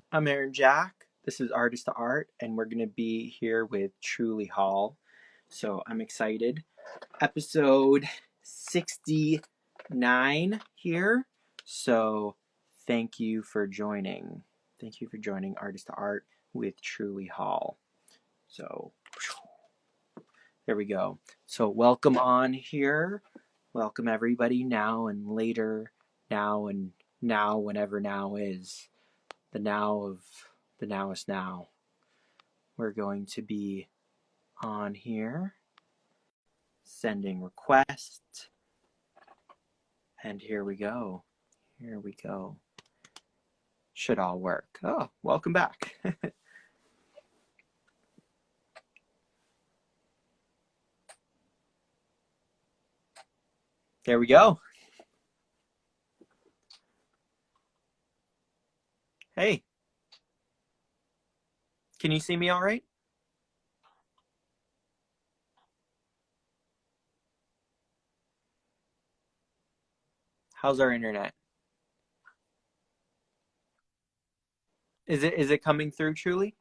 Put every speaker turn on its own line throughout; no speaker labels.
I'm Aaron Jack. This is Artist to Art, and we're going to be here with Trulee Hall. So I'm excited. Episode 69 here. So thank you for joining. Thank you for joining Artist to Art with Trulee Hall. So there we go. So welcome on here. Welcome everybody now and later, now and now, whenever now is. The now of the nowest now. We're going to be on here, sending requests, and here we go. Here we go. Should all work. Oh, welcome back. There we go. Hey, can you see me all right? How's our internet? Is it coming through truly?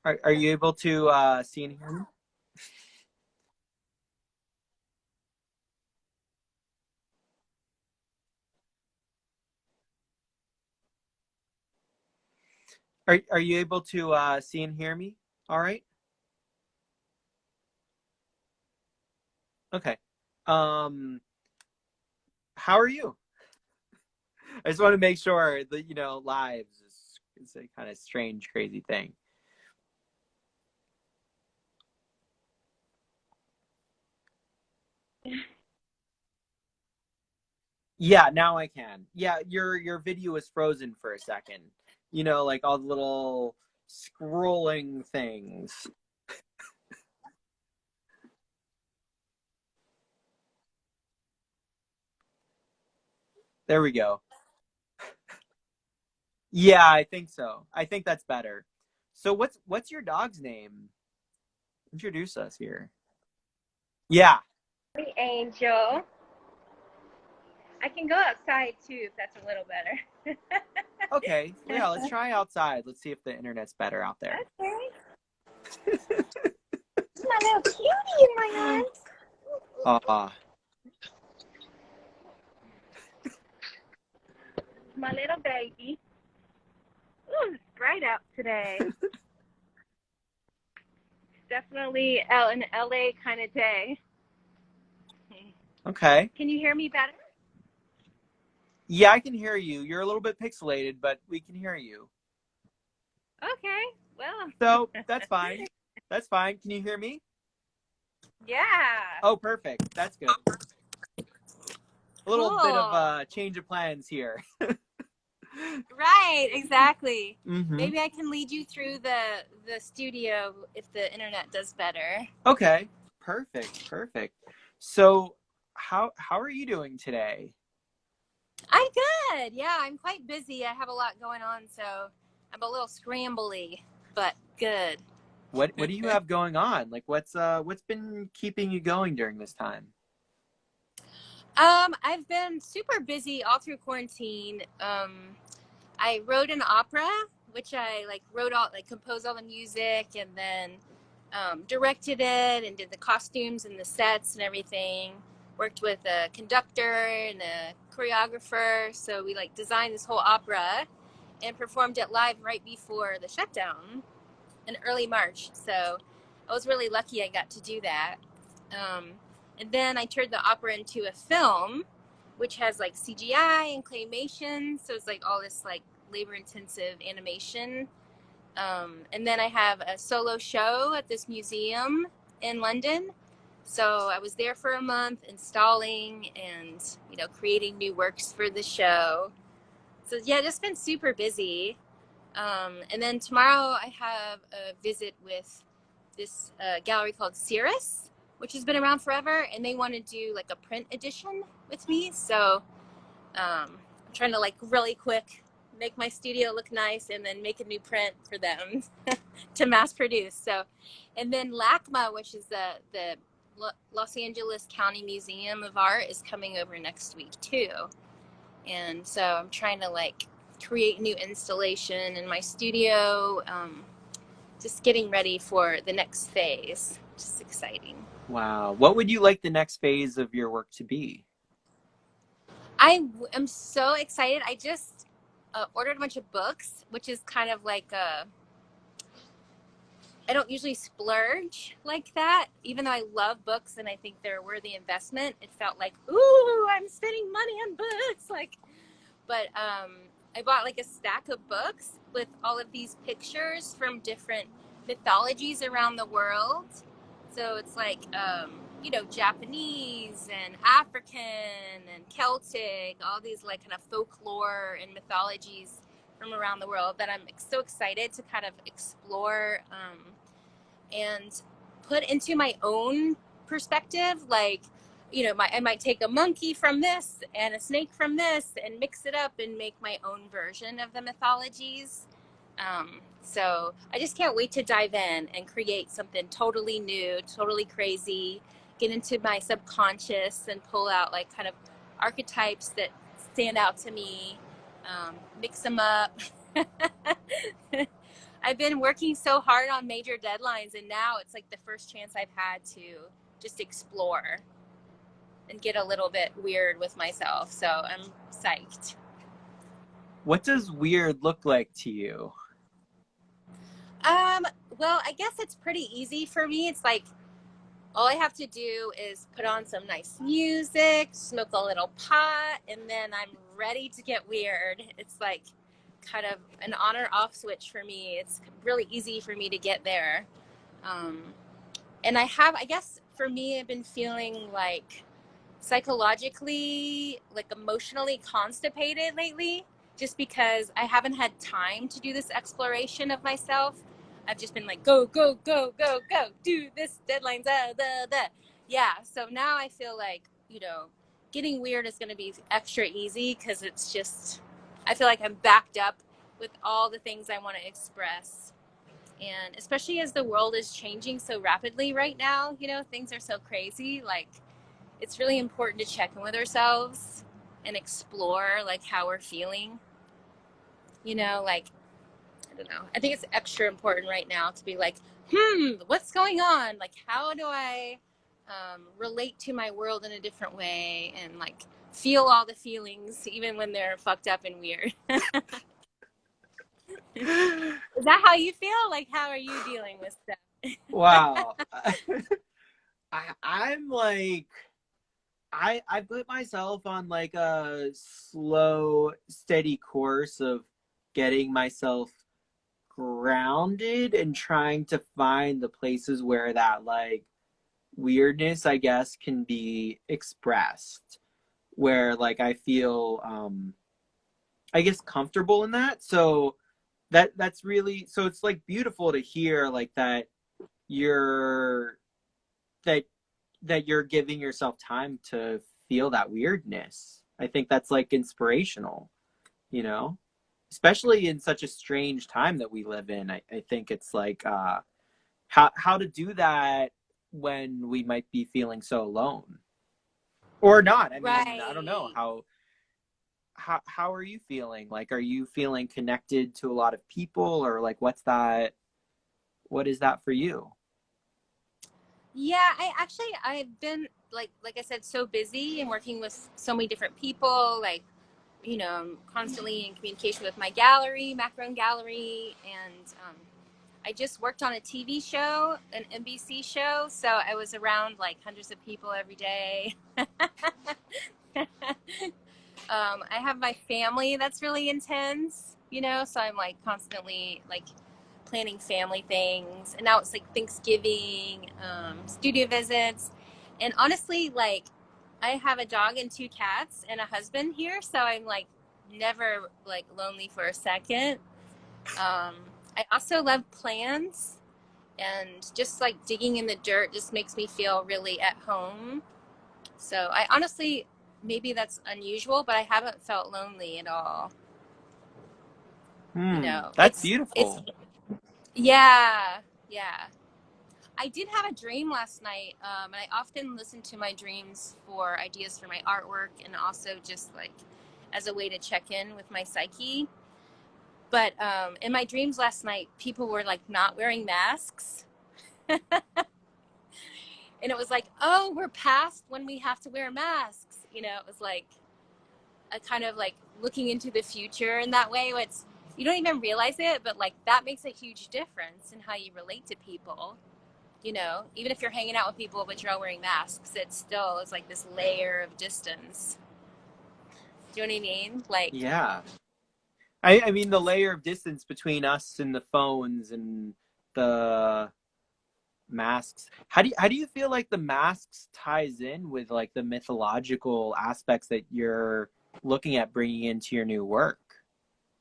Are you able to see and hear me? Are you able to see and hear me? All right. Okay. Um, how are you? I just want to make sure that lives is a kind of strange, crazy thing. Yeah, now I can. Yeah, your video was frozen for a second. Like all the little scrolling things. There we go. Yeah, I think so. I think that's better. So what's your dog's name? Introduce us here. Yeah.
The angel. I can go outside too if that's a little better.
Okay. Yeah, let's try outside. Let's see if the internet's better out there.
Okay. It's my little cutie in my arms. My little baby. Ooh, it's bright out today. Definitely an LA kind of day.
Okay.
Can you hear me better?
Yeah, I can hear you. You're a little bit pixelated, but we can hear you.
Okay. Well.
So that's fine. That's fine. Can you hear me?
Yeah.
Oh, perfect. That's good. A little bit of a change of plans here.
Right, exactly.
Mm-hmm.
Maybe I can lead you through the studio if the internet does better.
Okay. Perfect. So how are you doing today?
I'm good. Yeah, I'm quite busy. I have a lot going on, so I'm a little scrambly, but good.
What do you have going on? Like what's been keeping you going during this time?
I've been super busy all through quarantine. I wrote an opera, which I composed all the music and then directed it and did the costumes and the sets and everything. Worked with a conductor and a choreographer, so we designed this whole opera and performed it live right before the shutdown in early March. So I was really lucky I got to do that. And then I turned the opera into a film, which has CGI and claymation. So it's all this labor intensive animation. And then I have a solo show at this museum in London. So I was there for a month installing and, creating new works for the show. So yeah, just been super busy. And then tomorrow I have a visit with this gallery called Cirrus, which has been around forever, and they want to do a print edition with me. So I'm trying to really quick make my studio look nice and then make a new print for them to mass produce. So, and then LACMA, which is the Los Angeles County Museum of Art is coming over next week too. And so I'm trying to like create new installation in my studio, just getting ready for the next phase, which is exciting.
Wow. What would you like the next phase of your work to be?
I am so excited. I just ordered a bunch of books, which is kind of like I don't usually splurge like that, even though I love books and I think they're a worthy investment. It felt like, ooh, I'm spending money on books. Like, but I bought like a stack of books with all of these pictures from different mythologies around the world. So it's like, Japanese and African and Celtic, all these like kind of folklore and mythologies from around the world that I'm so excited to kind of explore and put into my own perspective. Like, I might take a monkey from this and a snake from this and mix it up and make my own version of the mythologies. So I just can't wait to dive in and create something totally new, totally crazy, get into my subconscious and pull out like kind of archetypes that stand out to me, mix them up. I've been working so hard on major deadlines, and now it's like the first chance I've had to just explore and get a little bit weird with myself. So I'm psyched.
What does weird look like to you?
Well, I guess it's pretty easy for me. It's like all I have to do is put on some nice music, smoke a little pot, and then I'm ready to get weird. It's like kind of an on or off switch for me. It's really easy for me to get there. Um, and I guess for me, I've been feeling like psychologically, like emotionally constipated lately, just because I haven't had time to do this exploration of myself. I've just been like, go, go, go, go, go, do this, deadlines, yeah. So now I feel like, getting weird is going to be extra easy because it's just, I feel like I'm backed up with all the things I want to express. And especially as the world is changing so rapidly right now, things are so crazy. Like, it's really important to check in with ourselves and explore like how we're feeling. Like, I don't know. I think it's extra important right now to be like, what's going on? Like, how do I relate to my world in a different way and like feel all the feelings even when they're fucked up and weird. Is that how you feel? Like, how are you dealing with stuff?
Wow. I'm like I put myself on like a slow, steady course of getting myself grounded and trying to find the places where that like weirdness, I guess, can be expressed. Where like I feel I guess comfortable in that. So that's really, so it's like beautiful to hear like that you're that you're giving yourself time to feel that weirdness. I think that's like inspirational, you know? Especially in such a strange time that we live in. I think it's like how to do that when we might be feeling so alone. Or not. I mean, I don't know.
Right.
How are you feeling? Like, are you feeling connected to a lot of people, or like what is that for you?
Yeah, I've been like I said, so busy and working with so many different people, like, I'm constantly in communication with my gallery, Macaron Gallery, and I just worked on a TV show, an NBC show, so I was around like hundreds of people every day. I have my family that's really intense, so I'm like constantly like planning family things. And now it's like Thanksgiving, studio visits. And honestly, like, I have a dog and two cats and a husband here, so I'm like never like lonely for a second. I also love plants, and just like digging in the dirt just makes me feel really at home. So I honestly, maybe that's unusual, but I haven't felt lonely at all.
Hmm,
You know,
that's
it's
beautiful.
yeah, yeah. I did have a dream last night, and I often listen to my dreams for ideas for my artwork and also just like as a way to check in with my psyche. But in my dreams last night, people were like not wearing masks. And it was like, oh, we're past when we have to wear masks. You know, it was like a kind of like looking into the future in that way. It's, you don't even realize it, but like that makes a huge difference in how you relate to people. You know, even if you're hanging out with people but you're all wearing masks, it still is like this layer of distance. Do you know what I mean? Like,
Yeah. I mean, the layer of distance between us and the phones and the masks. How do you feel like the masks ties in with like the mythological aspects that you're looking at bringing into your new work?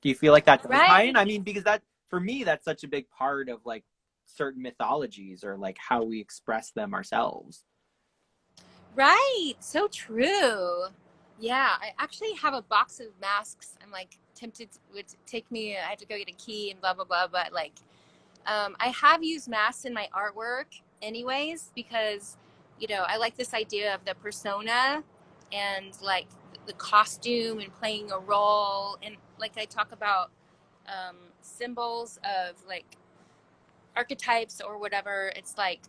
Do you feel like that does tie in?
right,
I mean, because that for me, that's such a big part of like certain mythologies or like how we express them ourselves.
right, so true. Yeah, I actually have a box of masks. I'm like tempted to, would take me, I have to go get a key and blah, blah, blah. But like, I have used masks in my artwork anyways, because, you know, I like this idea of the persona and like the costume and playing a role. And like I talk about symbols of like archetypes or whatever. It's like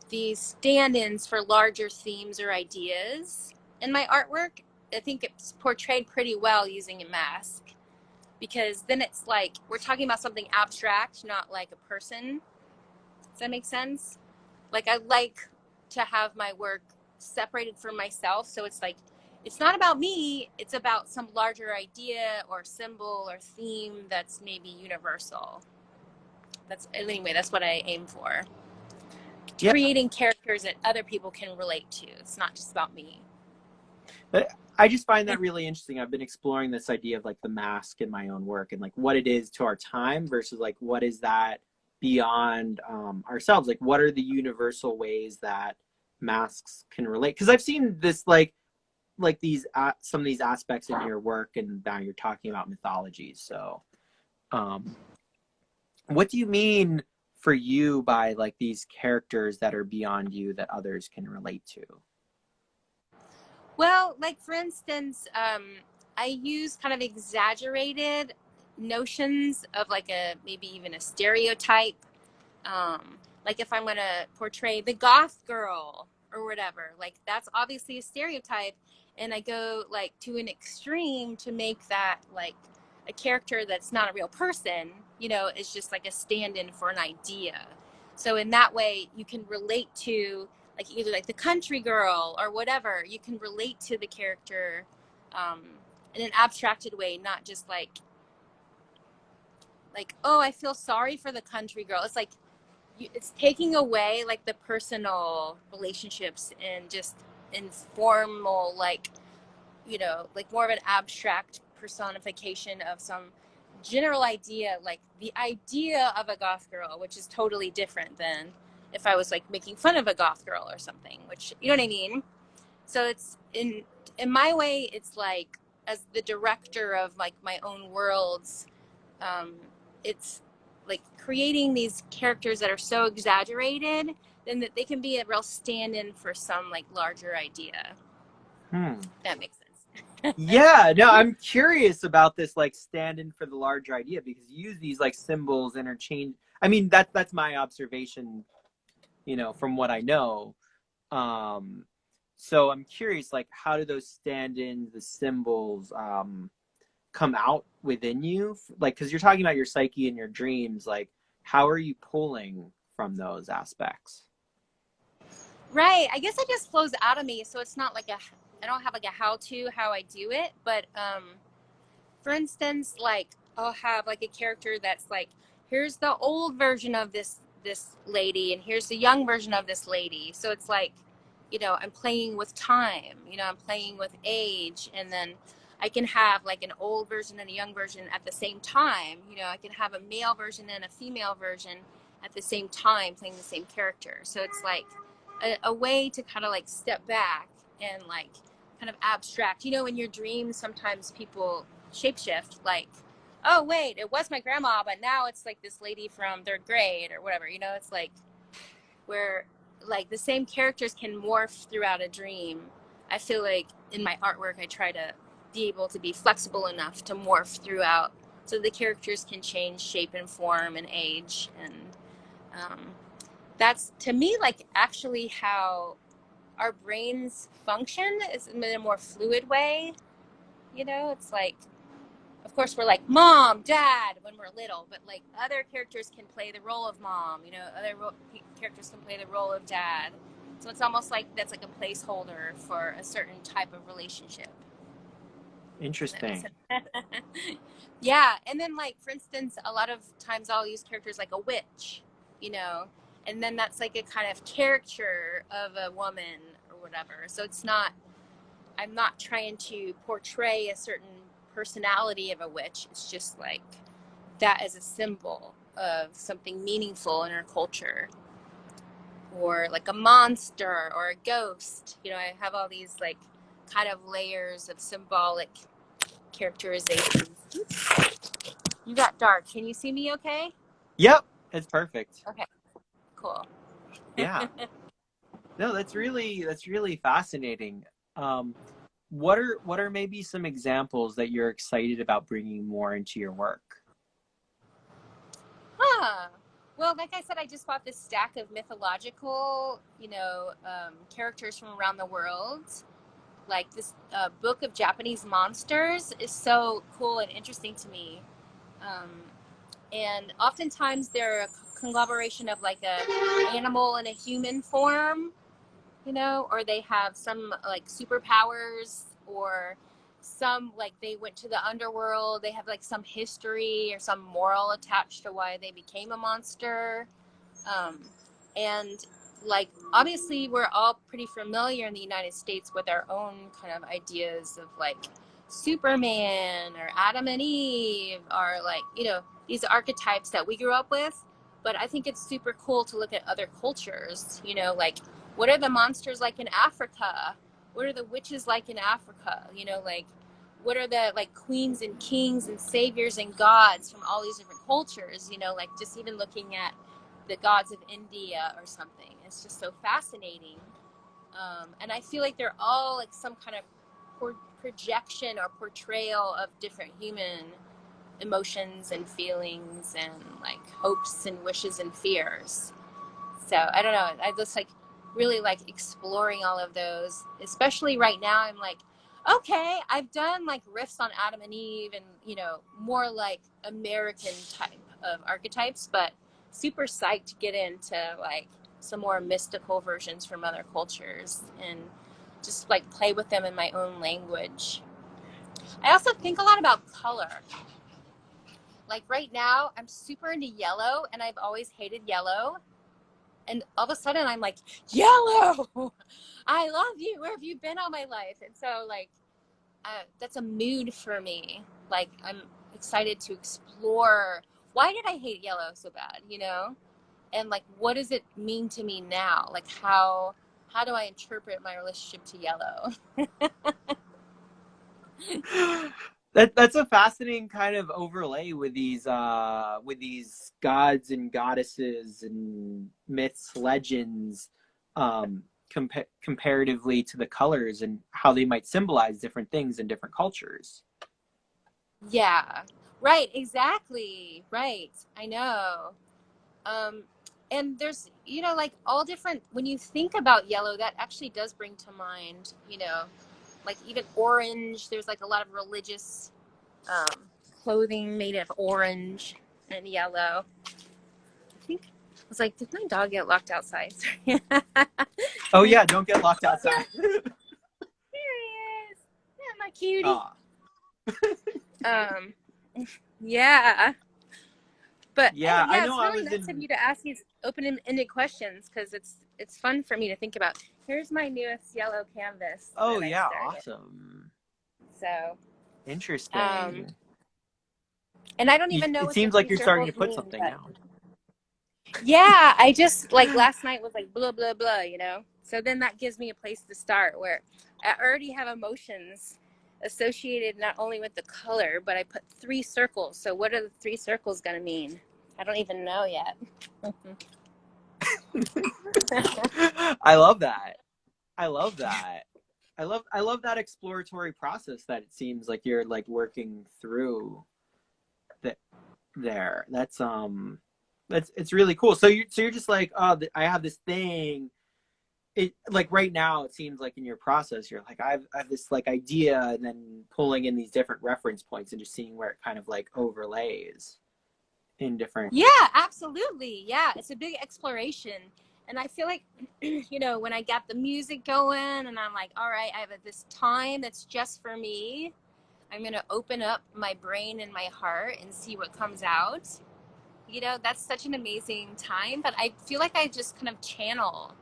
these stand-ins for larger themes or ideas in my artwork. I think it's portrayed pretty well using a mask, because then it's like we're talking about something abstract, not like a person. Does that make sense? Like I like to have my work separated from myself, so it's like it's not about me, it's about some larger idea or symbol or theme that's maybe universal. That's anyway, that's what I aim for.
Yeah,
Creating characters that other people can relate to. It's not just about me.
but I just find that really interesting. I've been exploring this idea of like the mask in my own work and like what it is to our time versus like what is that beyond ourselves. Like what are the universal ways that masks can relate? Because I've seen this like these some of these aspects in your work, and now you're talking about mythologies. So, um, what do you mean for you by like these characters that are beyond you that others can relate to?
Well, like for instance, I use kind of exaggerated notions of like a maybe even a stereotype. Like if I'm gonna portray the goth girl or whatever, like that's obviously a stereotype, and I go like to an extreme to make that like a character that's not a real person. You know, it's just like a stand-in for an idea. So in that way, you can relate to like either like the country girl or whatever. You can relate to the character um, in an abstracted way, not just like oh, I feel sorry for the country girl. It's like it's taking away like the personal relationships and just informal, like, you know, like more of an abstract personification of some general idea, like the idea of a goth girl, which is totally different than if I was like making fun of a goth girl or something, which, you know what I mean? So it's in my way, it's like as the director of like my own worlds, um, it's like creating these characters that are so exaggerated then that they can be a real stand-in for some like larger idea.
Hmm.
If that makes sense.
Yeah, no, I'm curious about this like stand-in for the larger idea because you use these like symbols interchange. I mean, that's my observation, from what I know. Um, so I'm curious, like, how do those stand-ins, the symbols, come out within you? Like, because you're talking about your psyche and your dreams, like, how are you pulling from those aspects?
Right, I guess it just flows out of me, so it's not like a I don't have like a how I do it, but for instance, like I'll have like a character that's like, here's the old version of this lady, and here's the young version of this lady. So it's like, you know, I'm playing with time. You know, I'm playing with age, and then I can have like an old version and a young version at the same time. You know, I can have a male version and a female version at the same time playing the same character. So it's like a way to kind of like step back and like kind of abstract. You know, in your dreams, sometimes people shapeshift, like oh wait, it was my grandma, but now it's like this lady from third grade or whatever. It's like where like the same characters can morph throughout a dream. I feel like in my artwork I try to be able to be flexible enough to morph throughout so the characters can change shape and form and age. And um, that's to me like actually how our brains function is in a more fluid way. It's like, of course, we're like mom, dad when we're little, but like other characters can play the role of mom. Other characters can play the role of dad. So it's almost like that's like a placeholder for a certain type of relationship.
Interesting.
Yeah, and then like for instance, a lot of times I'll use characters like a witch, and then that's like a kind of caricature of a woman or whatever. So I'm not trying to portray a certain personality of a witch. It's just like that as a symbol of something meaningful in our culture, or like a monster or a ghost. I have all these like kind of layers of symbolic characterizations. You got dark. Can you see me okay?
Yep, it's perfect.
Okay, cool.
Yeah. No, that's really fascinating. What are maybe some examples that you're excited about bringing more into your work?
Well, like I said, I just bought this stack of mythological, characters from around the world. Like this book of Japanese monsters is so cool and interesting to me. Um, and oftentimes they're a conglomeration of like a animal and a human form, or they have some like superpowers, or some like they went to the underworld, they have like some history or some moral attached to why they became a monster. And like obviously we're all pretty familiar in the United States with our own kind of ideas of like Superman or Adam and Eve, or like these archetypes that we grew up with. But I think it's super cool to look at other cultures, like what are the monsters like in Africa, what are the witches like in Africa, like what are the like queens and kings and saviors and gods from all these different cultures, like just even looking at the gods of India or something. It's just so fascinating. And I feel like they're all like some kind of projection or portrayal of different human emotions and feelings and like hopes and wishes and fears. So I don't know. I just like really like exploring all of those, especially right now. I'm like, okay, I've done like riffs on Adam and Eve and, more like American type of archetypes, but super psyched to get into like some more mystical versions from other cultures and just like play with them in my own language. I also think a lot about color. Like right now, I'm super into yellow and I've always hated yellow. And all of a sudden I'm like, yellow, I love you. Where have you been all my life? And so like, that's a mood for me. Like I'm excited to explore, why did I hate yellow so bad, And like, what does it mean to me now? Like how do I interpret my relationship to yellow?
That's a fascinating kind of overlay with these gods and goddesses and myths, legends, comparatively to the colors and how they might symbolize different things in different cultures.
Yeah, right, exactly, right. I know. And there's, like all different, when you think about yellow, that actually does bring to mind, like even orange. There's like a lot of religious um, clothing made of orange and yellow. I think I was like, did my dog get locked outside?
Oh yeah, don't get locked outside.
There he is. Yeah, my cutie. Um, yeah. But
yeah, I
yeah,
know.
it's
I
really
was
nice of
in.
you to ask these open-ended questions because it's fun for me to think about. Here's my newest yellow canvas.
Oh
That I
yeah,
started.
awesome.
So,
Interesting.
and I don't even know
It
what
seems
these
like
two
you're starting
circles
to put
mean,
something
but
down.
yeah, I just like last night was like blah blah blah, So then that gives me a place to start where I already have emotions, associated not only with the color, but I put 3 circles. So what are the 3 circles going to mean? I don't even know yet.
I love that. I love that. I love that exploratory process that it seems like you're like working through there. That's it's really cool. So you're just like, oh, I have this thing. It like right now it seems like in your process you're like I have this like idea and then pulling in these different reference points and just seeing where it kind of like overlays in different.
Yeah, absolutely. Yeah, it's a big exploration. And I feel like, when I got the music going and I'm like, all right, I have this time that's just for me. I'm going to open up my brain and my heart and see what comes out. That's such an amazing time. But I feel like I just kind of channel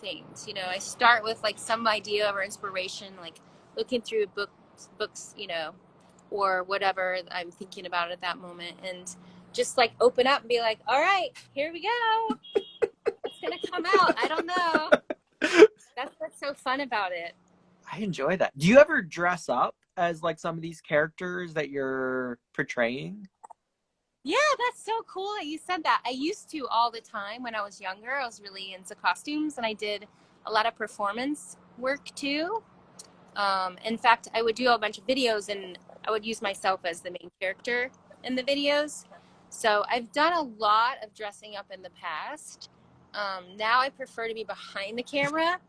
things. I start with like some idea or inspiration, like looking through books, or whatever I'm thinking about at that moment, and just like open up and be like, all right, here we go. What's gonna come out? I don't know. That's what's so fun about it.
I enjoy that. Do you ever dress up as like some of these characters that you're portraying?
Yeah, that's so cool that you said that. I used to all the time when I was younger. I was really into costumes, and I did a lot of performance work too. In fact, I would do a bunch of videos and I would use myself as the main character in the videos. So I've done a lot of dressing up in the past. Now I prefer to be behind the camera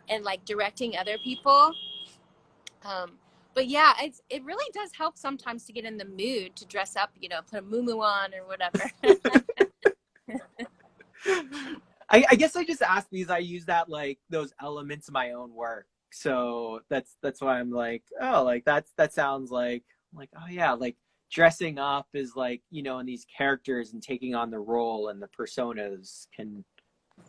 and like directing other people. But yeah, it really does help sometimes to get in the mood to dress up, put a muumuu on or whatever.
I guess I just asked because I use that like those elements of my own work. So that's why I'm like, oh, like that sounds like oh yeah, like dressing up is like, in these characters and taking on the role and the personas can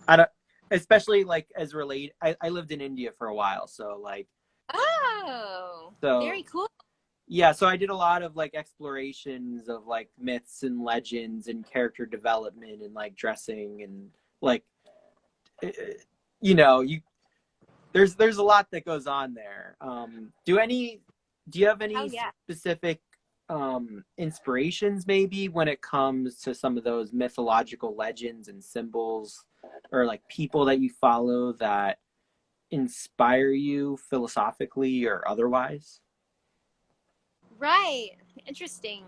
I don't especially like as relate I lived in India for a while, so like
Oh,
so
very cool.
yeah, so I did a lot of like explorations of like myths and legends and character development and like dressing and like you there's a lot that goes on there. Do you have
Oh
any
yeah.
specific inspirations maybe when it comes to some of those mythological legends and symbols or like people that you follow that inspire you philosophically or otherwise?
Right. Interesting.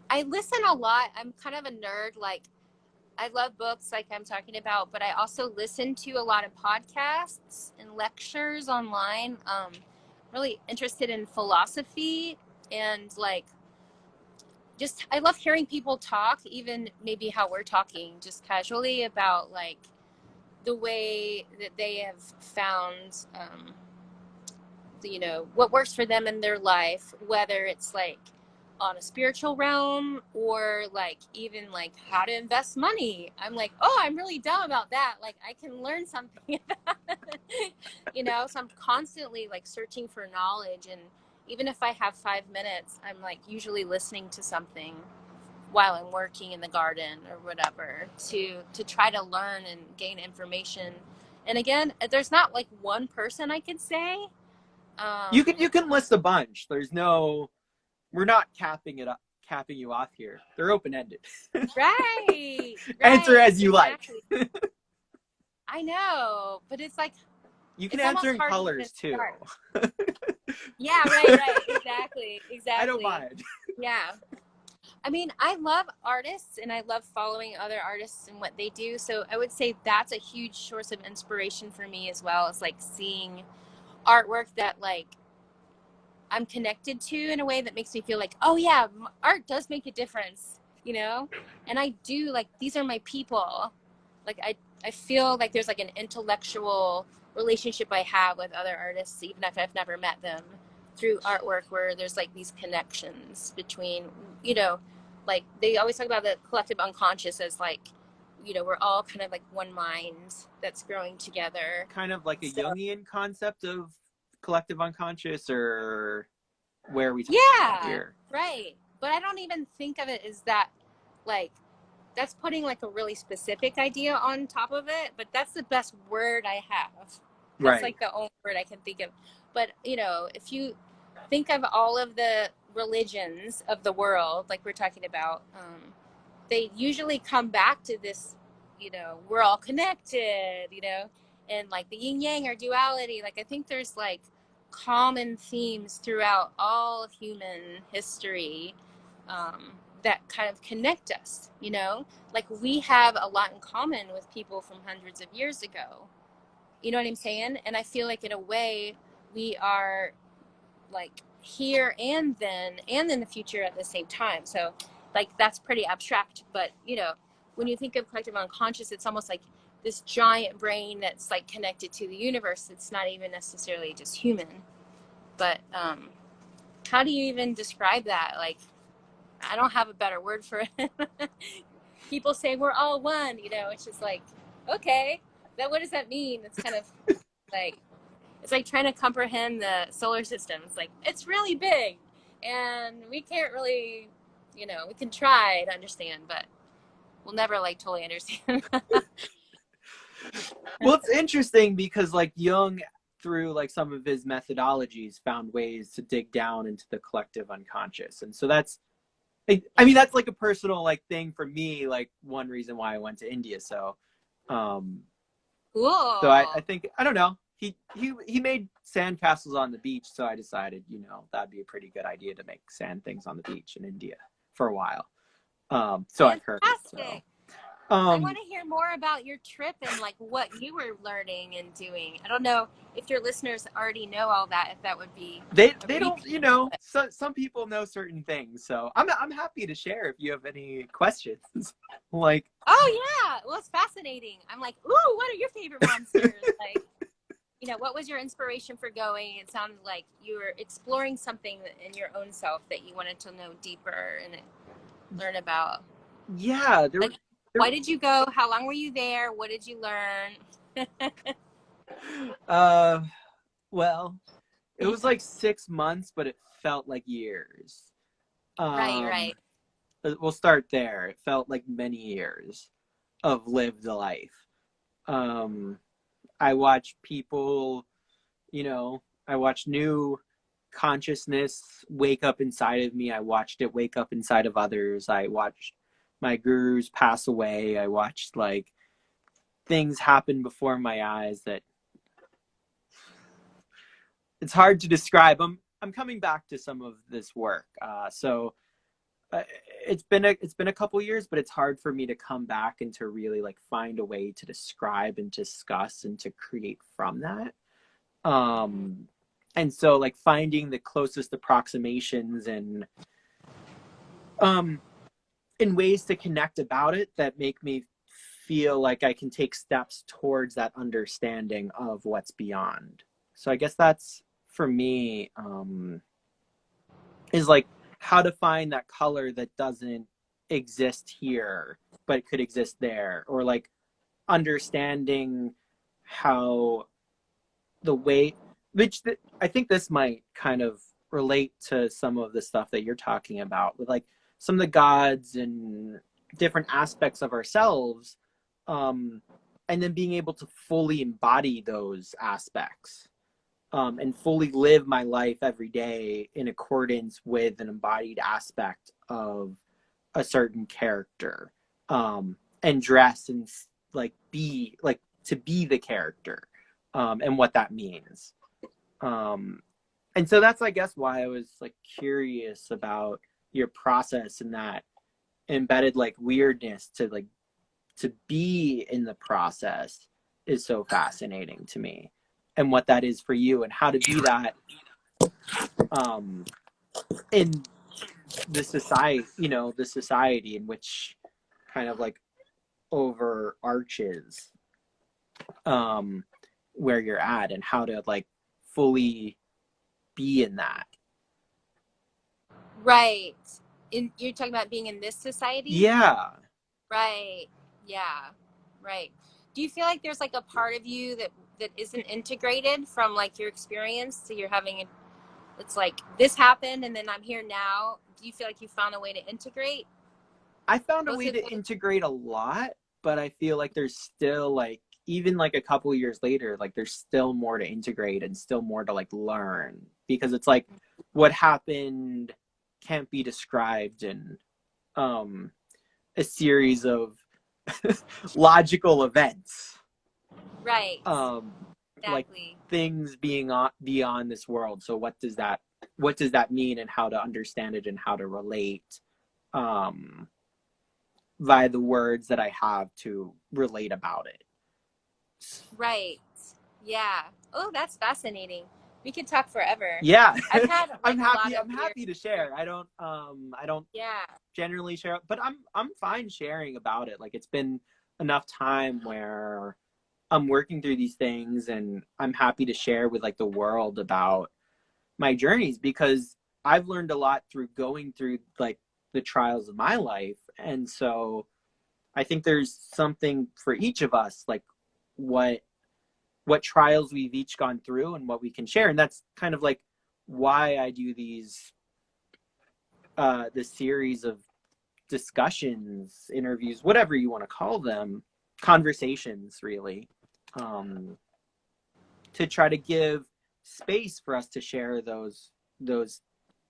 I listen a lot. I'm kind of a nerd. Like, I love books, like I'm talking about, but I also listen to a lot of podcasts and lectures online. Really interested in philosophy and like just I love hearing people talk, even maybe how we're talking, just casually about like the way that they have found, what works for them in their life, whether it's like on a spiritual realm or like even like how to invest money. I'm like, oh, I'm really dumb about that. Like I can learn something about it. So I'm constantly like searching for knowledge, and even if I have 5 minutes, I'm like usually listening to something while I'm working in the garden or whatever to try to learn and gain information. And again, there's not like one person I could say.
You can list a bunch. We're not capping you off here. They're open ended.
Right,
Answer
right,
as you like.
exactly. I know, but it's like
You can
it's
answer
almost
in
hard to even
colors too.
start. Yeah, right, exactly,
I don't
exactly.
mind.
Yeah. I mean, I love artists and I love following other artists and what they do. So I would say that's a huge source of inspiration for me as well, as like seeing artwork that like I'm connected to in a way that makes me feel like, oh yeah, art does make a difference, and I do, like, these are my people. Like I feel like there's like an intellectual relationship I have with other artists, even if I've never met them, through artwork, where there's like these connections between, like they always talk about the collective unconscious as like, we're all kind of like one mind that's growing together.
Kind of like a
So
Jungian concept of collective unconscious, or where are we talking about
yeah,
here?
right. But I don't even think of it as that, like, that's putting like a really specific idea on top of it, but that's the best word I have. That's
Right.
like the only word I can think of. But, if you think of all of the religions of the world, like we're talking about, they usually come back to this, we're all connected, and like the yin yang or duality. Like I think there's like common themes throughout all of human history, that kind of connect us, like we have a lot in common with people from hundreds of years ago. You know what I'm saying? And I feel like in a way we are like here and then and in the future at the same time. So like that's pretty abstract, but when you think of collective unconscious, it's almost like this giant brain that's like connected to the universe. It's not even necessarily just human, but how do you even describe that? Like, I don't have a better word for it. People say we're all one, it's just like, okay, what does that mean? It's kind of like, it's like trying to comprehend the solar system. It's like, it's really big and we can't really, we can try to understand, but we'll never like totally understand.
Well, it's interesting because like Jung, through like some of his methodologies, found ways to dig down into the collective unconscious. And so that's, I mean, that's like a personal like thing for me, like one reason why I went to India. So,
Cool.
So I think, I don't know, he made sand castles on the beach. So I decided, that'd be a pretty good idea to make sand things on the beach in India for a while. So I've heard. So.
I want to hear more about your trip and like what you were learning and doing. I don't know if your listeners already know all that, if that would be.
They don't, so, some people know certain things. So I'm happy to share if you have any questions. Like,
oh yeah, well, it's fascinating. I'm like, ooh, what are your favorite monsters? Like, what was your inspiration for going? It sounded like you were exploring something in your own self that you wanted to know deeper and learn about.
Yeah.
Why did you go? How long were you there? What did you learn?
Well, it was like 6 months, but it felt like years.
Right.
We'll start there. It felt like many years of lived life. I watched people, I watched new consciousness wake up inside of me. I watched it wake up inside of others. I watched my gurus pass away. I watched like things happen before my eyes that it's hard to describe. I'm coming back to some of this work. So it's been a couple years, but it's hard for me to come back and to really like find a way to describe and discuss and to create from that. And so like finding the closest approximations and in ways to connect about it that make me feel like I can take steps towards that understanding of what's beyond. So I guess that's for me, is like how to find that color that doesn't exist here, but it could exist there, or like understanding how the way, I think this might kind of relate to some of the stuff that you're talking about with like some of the gods and different aspects of ourselves, and then being able to fully embody those aspects, and fully live my life every day in accordance with an embodied aspect of a certain character, and dress and like be like to be the character, and what that means. And so that's, I guess, why I was like curious about your process and that embedded like weirdness to be in the process is so fascinating to me, and what that is for you and how to be that in the society in which kind of like overarches where you're at, and how to like fully be in that.
Right. You're talking about being in this society?
Yeah.
Right. Yeah. Right. Do you feel like there's like a part of you that isn't integrated from like your experience? So you're having it's like this happened and then I'm here now. Do you feel like you found a way to integrate?
I found a way to integrate a lot, but I feel like there's still like, even like a couple years later, like there's still more to integrate and still more to like learn, because it's like what happened can't be described in a series of logical events.
Right.
Like
Exactly.
things being beyond this world. So what does that mean, and how to understand it and how to relate um via the words that I have to relate about it.
Right. Yeah. Oh, that's fascinating. We could talk forever.
Yeah.
I've had
I'm
like a lot
happy
of
I'm
weird,
happy to share. I don't
yeah.
generally share, but I'm fine sharing about it. Like it's been enough time where I'm working through these things, and I'm happy to share with like the world about my journeys, because I've learned a lot through going through like the trials of my life. And so I think there's something for each of us, like what trials we've each gone through and what we can share. And that's kind of like why I do these this series of discussions, interviews, whatever you want to call them, conversations really, um, to try to give space for us to share those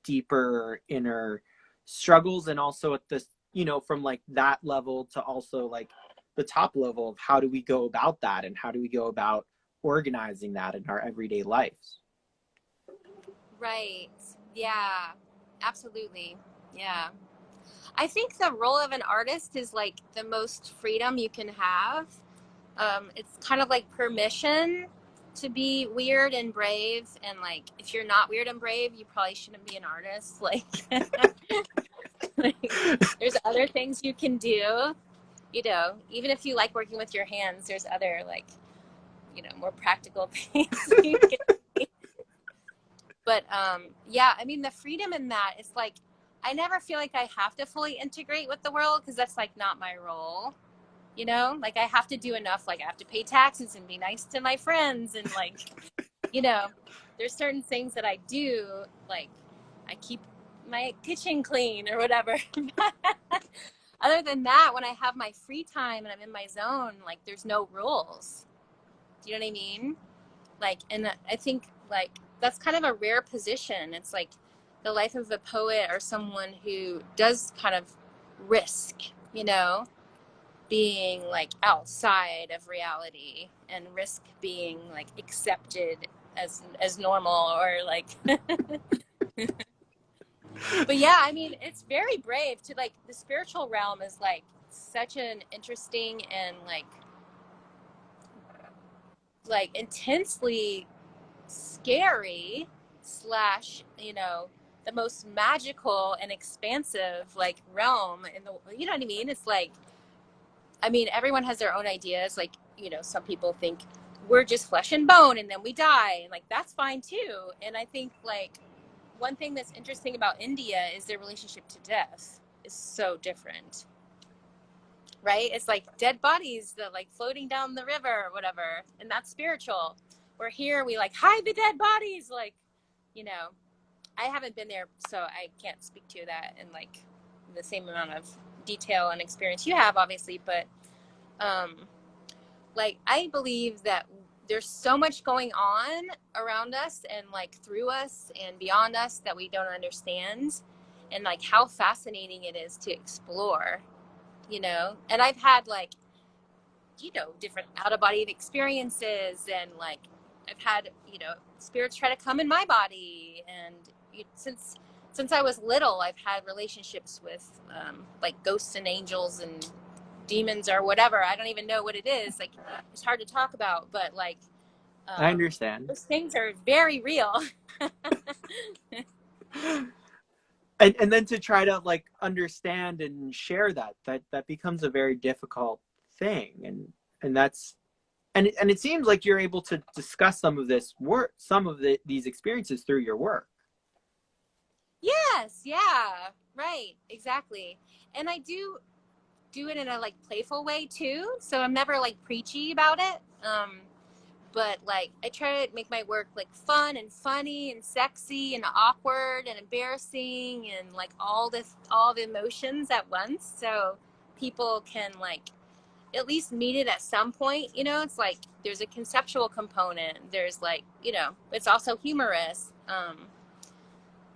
deeper inner struggles, and also at this, from like that level to also like the top level of how do we go about that, and how do we go about organizing that in our everyday lives.
Right. Yeah. Absolutely. Yeah. I think the role of an artist is like the most freedom you can have. It's kind of like permission to be weird and brave. And like, if you're not weird and brave, you probably shouldn't be an artist. Like, like there's other things you can do. Even if you like working with your hands, there's other like, more practical things you can do. But yeah, I mean, the freedom in that is like, I never feel like I have to fully integrate with the world because that's like not my role. Like I have to do enough. Like I have to pay taxes and be nice to my friends, and like, you know, there's certain things that I do. Like I keep my kitchen clean or whatever. Other than that, when I have my free time and I'm in my zone, like there's no rules. Do you know what I mean? Like, and I think like that's kind of a rare position. It's like the life of a poet or someone who does kind of risk, being like outside of reality, and risk being like accepted as normal, or like but yeah, I mean, it's very brave to like, the spiritual realm is like such an interesting and like intensely scary slash, the most magical and expansive like realm in the, you know what I mean? It's like, I mean, everyone has their own ideas. Like, some people think we're just flesh and bone and then we die. And like, that's fine too. And I think like one thing that's interesting about India is their relationship to death is so different, right? It's like dead bodies that like floating down the river or whatever. And that's spiritual. Where here we like hide the dead bodies. Like, you know, I haven't been there, so I can't speak to that in like the same amount of detail and experience you have, obviously. But um, like I believe that there's so much going on around us and like through us and beyond us that we don't understand, and like how fascinating it is to explore, and I've had like, different out of body experiences, and like I've had, spirits try to come in my body, and since I was little, I've had relationships with like ghosts and angels and demons or whatever. I don't even know what it is. Like, it's hard to talk about, but like,
I understand.
those things are very real.
And then to try to like understand and share that becomes a very difficult thing. And that's and it seems like you're able to discuss some of this work, some of these experiences through your work.
Yes, yeah, right, exactly. And I do it in a like playful way too. So I'm never like preachy about it. But like I try to make my work like fun and funny and sexy and awkward and embarrassing and like all the emotions at once, so people can like at least meet it at some point. It's like there's a conceptual component, there's like, it's also humorous,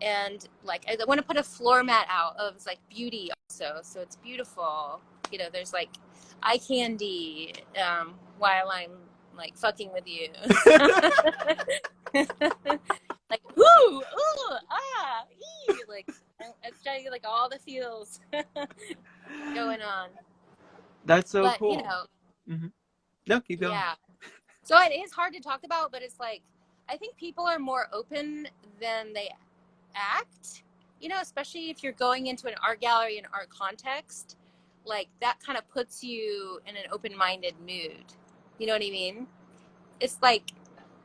And like I want to put a floor mat out of like beauty also, so it's beautiful. You know, there's like eye candy while I'm like fucking with you. Like ooh, ah, like I'm trying to get like all the feels going on.
That's so
But
cool. No, keep going.
yeah. So it is hard to talk about, but it's like I think people are more open than they act, especially if you're going into an art gallery and art context, like that kind of puts you in an open-minded mood. You know what I mean? It's like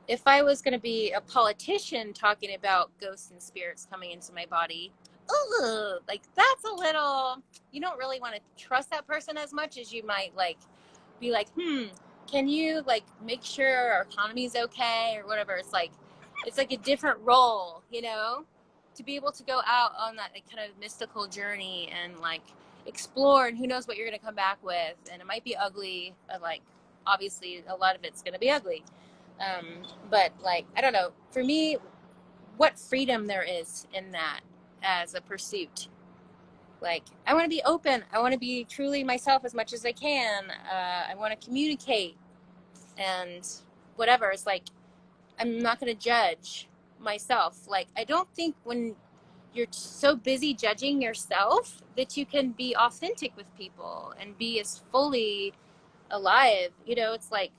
if I was going to be a politician talking about ghosts and spirits coming into my body, like that's a little, you don't really want to trust that person as much as you might like be like, can you like make sure our economy is okay or whatever. It's like a different role, to be able to go out on that like, kind of mystical journey and like explore, and who knows what you're going to come back with. And it might be ugly, like obviously a lot of it's going to be ugly, but like I don't know, for me, what freedom there is in that as a pursuit. Like I want to be open, I want to be truly myself as much as I can. I want to communicate and whatever. It's like I'm not going to judge myself. Like I don't think when you're so busy judging yourself that you can be authentic with people and be as fully alive. It's like,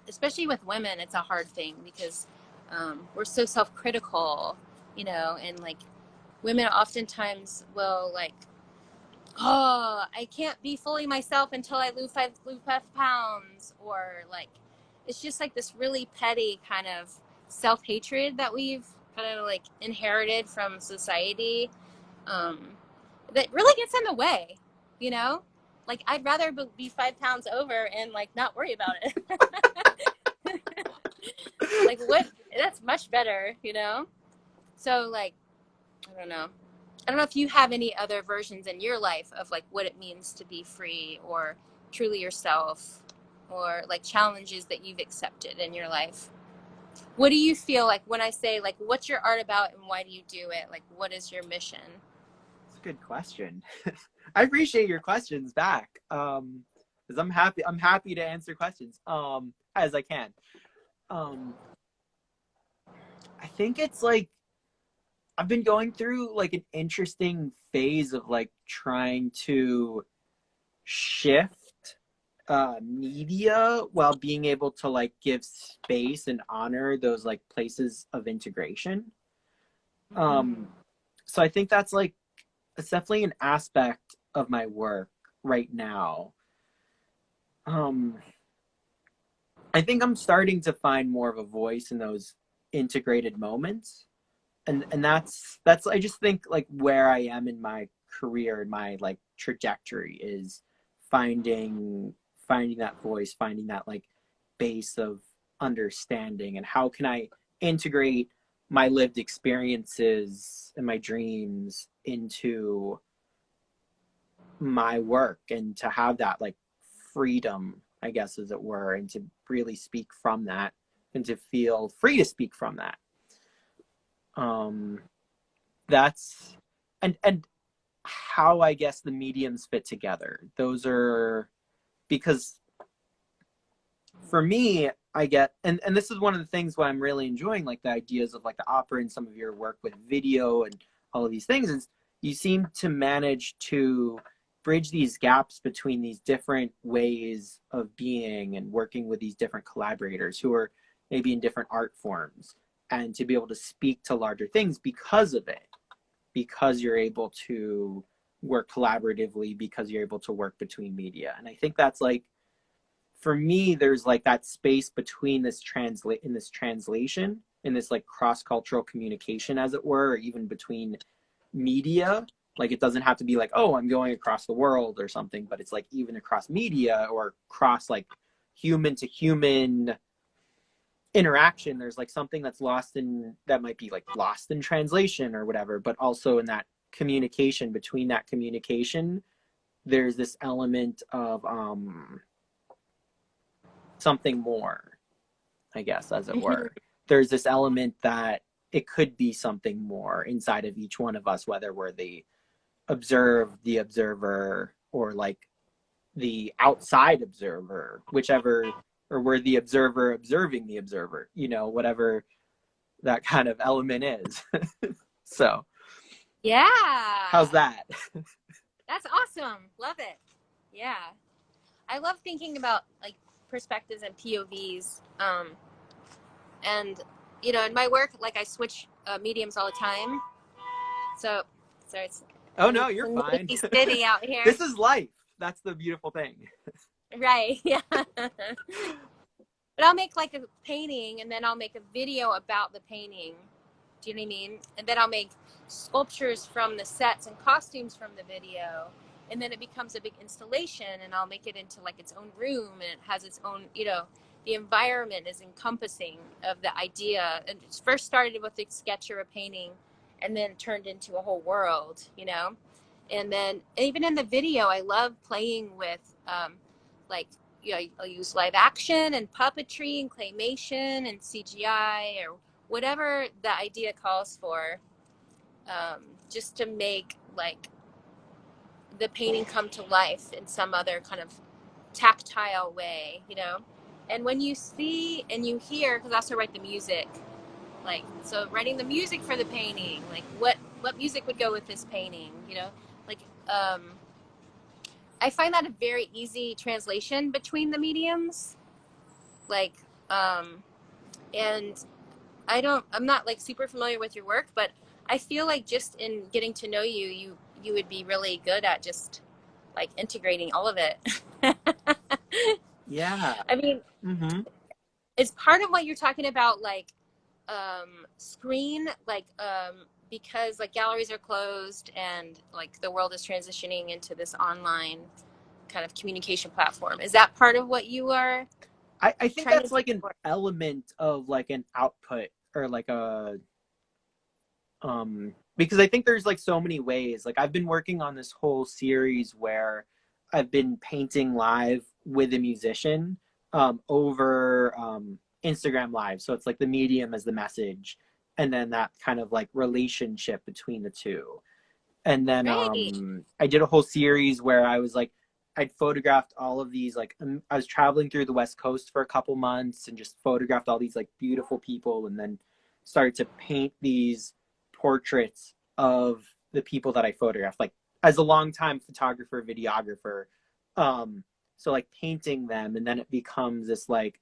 especially with women, it's a hard thing because we're so self-critical, and like women oftentimes will like, oh, I can't be fully myself until I lose 5 pounds, or like it's just like this really petty kind of self-hatred that we've kind of like inherited from society, um, that really gets in the way, you know like I'd rather be 5 pounds over and like not worry about it. Like what, that's much better. So like I don't know if you have any other versions in your life of like what it means to be free or truly yourself, or like challenges that you've accepted in your life. What do you feel like when I say like what's your art about and why do you do it? Like what is your mission?
It's a good question. I appreciate your questions back. Because I'm happy to answer questions as I can. I think it's like I've been going through like an interesting phase of like trying to shift media while being able to like give space and honor those like places of integration. So I think that's like it's definitely an aspect of my work right now. Um, I think I'm starting to find more of a voice in those integrated moments. And that's I just think like where I am in my career and my like trajectory is finding that voice, finding that like base of understanding, and how can I integrate my lived experiences and my dreams into my work, and to have that like freedom, I guess, as it were, and to really speak from that and to feel free to speak from that. um that's and how I guess the mediums fit together, those are because for me I get, and this is one of the things why I'm really enjoying like the ideas of like the opera and some of your work with video and all of these things, is you seem to manage to bridge these gaps between these different ways of being and working with these different collaborators who are maybe in different art forms, and to be able to speak to larger things because of it, because you're able to work collaboratively, because you're able to work between media. And I think that's like, for me, there's like that space between this translation, in this like cross-cultural communication, as it were, or even between media. Like it doesn't have to be like, oh, I'm going across the world or something, but it's like even across media or across like human to human interaction. There's like something that's lost in, that might be like lost in translation or whatever, but also in that communication, between that communication there's this element of something more, I guess, as it were. There's this element that it could be something more inside of each one of us, whether we're the observer, or like the outside observer, whichever, or we're the observer observing the observer, whatever that kind of element is. So, how's
Yeah.
that?
That's awesome. Love it. Yeah. I love thinking about like perspectives and POVs. And in my work, like I switch mediums all the time. So, sorry, it's
Oh no, you're
a
fine.
noisy city out here.
This is life. That's the beautiful thing.
Right. Yeah. But I'll make like a painting and then I'll make a video about the painting. Do you know what I mean? And then I'll make sculptures from the sets and costumes from the video. And then it becomes a big installation and I'll make it into like its own room and it has its own, the environment is encompassing of the idea. And it first started with a sketch or a painting and then turned into a whole world. And then even in the video, I love playing with like, I'll use live action and puppetry and claymation and CGI or whatever the idea calls for, just to make like the painting come to life in some other kind of tactile way. And when you see and you hear, because I also write the music, like, so writing the music for the painting, like what music would go with this painting, like, I find that a very easy translation between the mediums, like, and I'm not like super familiar with your work, but I feel like just in getting to know you would be really good at just like integrating all of it.
Yeah.
I mean,
Mm-hmm.
is part of what you're talking about like screen, like because like galleries are closed and like the world is transitioning into this online kind of communication platform. Is that part of what you are
I think
trying to
that's
do?
like an element of like an output, or like a because I think there's like so many ways. Like I've been working on this whole series where I've been painting live with a musician over Instagram live. So it's like the medium as the message, and then that kind of like relationship between the two. And then
Right.
I did a whole series where I was like, I'd photographed all of these, like I was traveling through the West Coast for a couple months and just photographed all these like beautiful people, and then started to paint these portraits of the people that I photographed, like as a longtime photographer, videographer. So like painting them, and then it becomes this like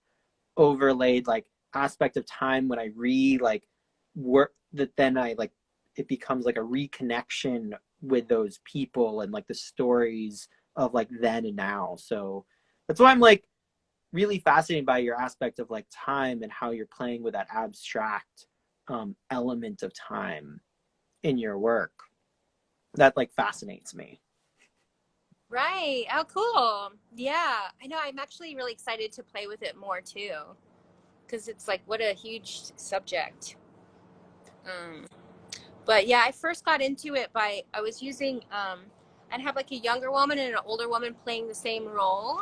overlaid like aspect of time when I like work, that then I like, it becomes like a reconnection with those people and like the stories of like then and now. So that's why I'm like really fascinated by your aspect of like time and how you're playing with that abstract element of time in your work. That like fascinates me.
Right. Oh, cool. Yeah. I know. I'm actually really excited to play with it more too, because it's like what a huge subject. Um, but yeah, I first got into it by I was using I'd have like a younger woman and an older woman playing the same role,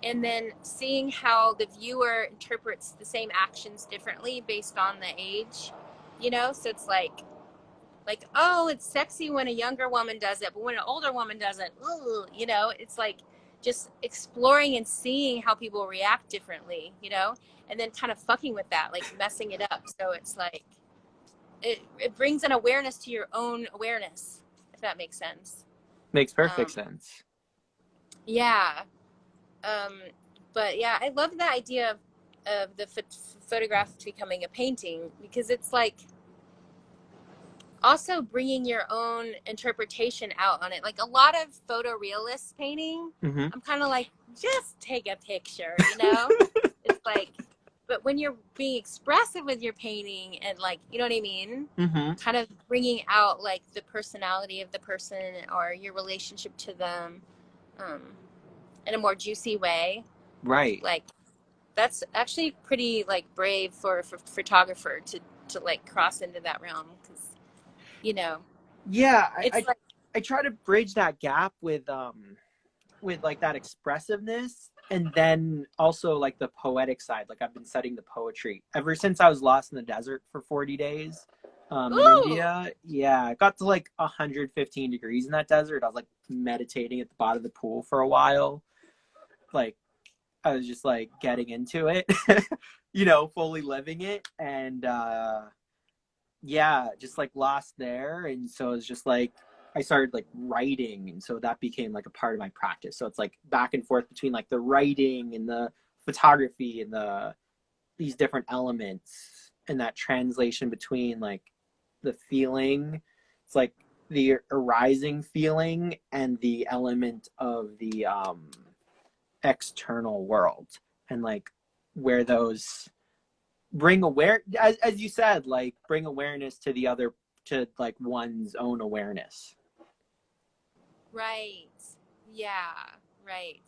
and then seeing how the viewer interprets the same actions differently based on the age. So it's like, oh, it's sexy when a younger woman does it, but when an older woman does it, ooh, it's like just exploring and seeing how people react differently, and then kind of fucking with that, like messing it up. So it's like it brings an awareness to your own awareness, if that makes sense.
Makes perfect
Um,
sense.
yeah. Um, but yeah, I love the idea of the photograph becoming a painting, because it's like also bringing your own interpretation out on it. Like a lot of photorealist painting,
Mm-hmm.
I'm kind of like, just take a picture. It's like, but when you're being expressive with your painting and like, you know what I mean?
Mm-hmm.
Kind of bringing out like the personality of the person or your relationship to them um, in a more juicy way.
Right.
Like, that's actually pretty like brave for a photographer to like cross into that realm, because you know
Yeah,
it's like
I try to bridge that gap with like that expressiveness, and then also like the poetic side. Like I've been studying the poetry ever since I was lost in the desert for 40 days in
Ooh,
India. Yeah, it got to like 115 degrees in that desert. I was like meditating at the bottom of the pool for a while. Like I was just like getting into it, fully living it. And yeah, just like lost there. And so it's just like I started like writing, and so that became like a part of my practice. So it's like back and forth between like the writing and the photography and these different elements, and that translation between like the feeling. It's like the arising feeling and the element of the external world, and like where those bring as you said, like bring awareness to the other, to like one's own awareness.
right. Yeah, right.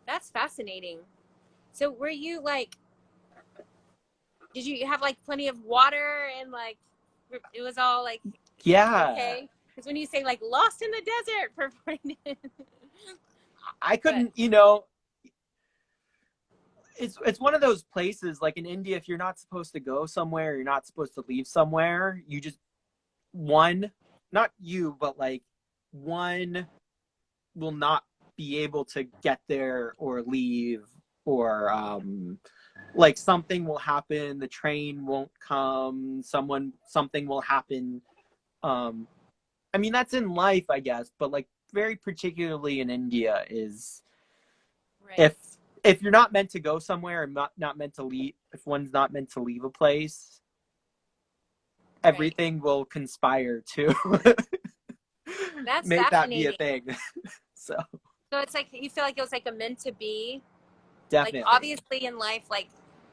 That's fascinating. So were you like, did you have like plenty of water and like it was all like
Yeah,
okay? Because when you say like lost in the desert for 40 minutes,
I
but
couldn't, it's one of those places like in India, if you're not supposed to go somewhere, you're not supposed to leave somewhere, you just one, not you, but like one will not be able to get there or leave, or like something will happen, the train won't come, something will happen. um I mean, that's in life, I guess, but like very particularly in India is
right,
if you're not meant to go somewhere, and not meant to leave, if one's not meant to leave a place,
right.
everything will conspire to
That's
make that be a
fascinating.
thing. So
So it's like you feel like it was like a meant to be. Like
definitely.
obviously in life, like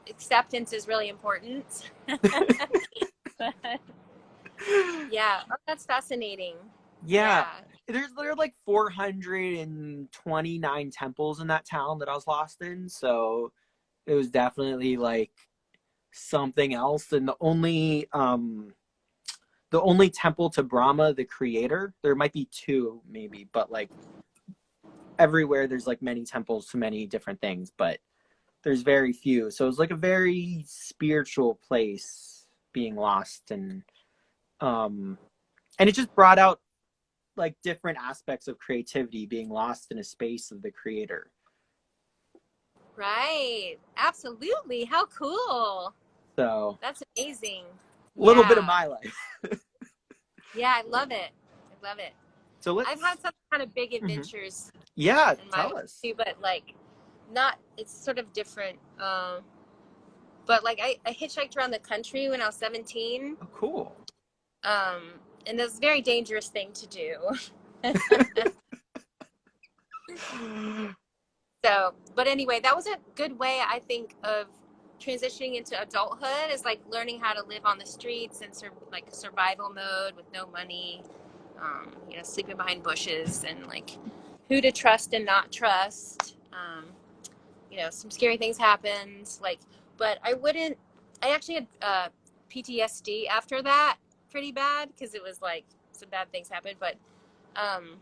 acceptance is really important. But yeah, oh, that's fascinating.
Yeah,
Yeah,
there are like 429 temples in that town that I was lost in, so it was definitely like something else. And the only temple to Brahma, the creator, there might be two maybe, but like everywhere there's like many temples to many different things, but there's very few. So it was like a very spiritual place being lost, um and it just brought out like different aspects of creativity, being lost in a space of the creator.
right. Absolutely. How cool.
So
That's amazing.
a little bit of
Yeah.
my life.
Yeah, I love it. I love it.
So
I've
let's
had some kind of big
mhm.
adventures
Yeah,
in my
tell
life
us.
too, but like not, it's sort of different. But like I hitchhiked around the country when I was 17.
Oh, cool.
Um, and it was a very dangerous thing to do. So, but anyway, that was a good way, I think, of transitioning into adulthood is like learning how to live on the streets and like survival mode with no money, sleeping behind bushes and like who to trust and not trust. Some scary things happened. Like, but I actually had PTSD after that pretty bad because it was like some bad things happened. But um,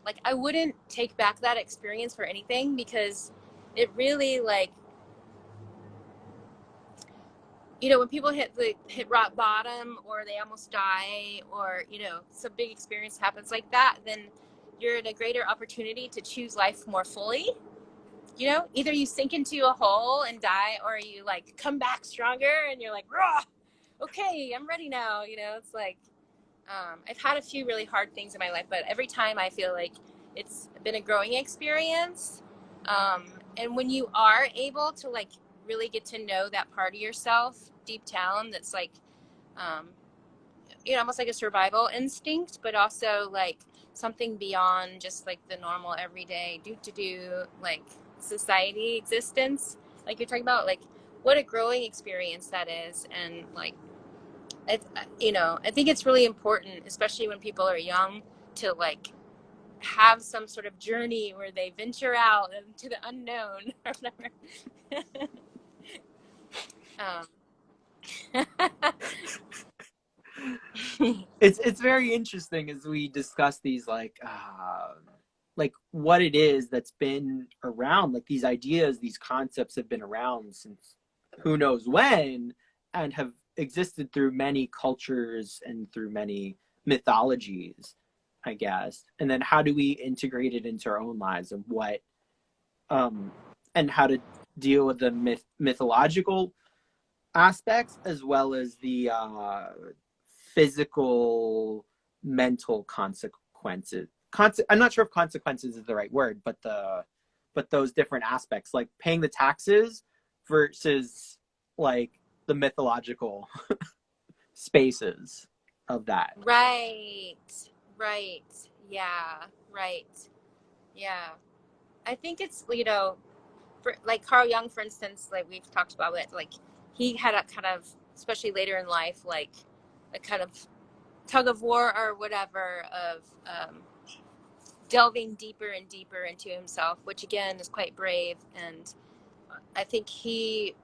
like I wouldn't take back that experience for anything because it really like when people hit rock bottom or they almost die or some big experience happens like that, then you're in a greater opportunity to choose life more fully. Either you sink into a hole and die or you like come back stronger and you're like, raw, okay, I'm ready now. It's like I've had a few really hard things in my life, but every time I feel like it's been a growing experience. And when you are able to like really get to know that part of yourself deep down, that's like, um, almost like a survival instinct, but also like something beyond just like the normal everyday do like society existence. Like you're talking about, like what a growing experience that is, and like I think it's really important, especially when people are young, to like have some sort of journey where they venture out into the unknown or whatever.
It's very interesting as we discuss these like like what it is that's been around. Like these ideas, these concepts have been around since who knows when, and have existed through many cultures and through many mythologies, I guess. And then how do we integrate it into our own lives, and what and how to deal with the mythological aspects as well as the physical, mental consequences. I'm not sure if consequences is the right word, but those different aspects, like paying the taxes versus like the mythological spaces of that.
Right. Right. Yeah. Right. Yeah. I think it's, like Carl Jung, for instance, like we've talked about it, like he had a kind of, especially later in life, like a kind of tug of war or whatever of delving deeper and deeper into himself, which again is quite brave. And I think he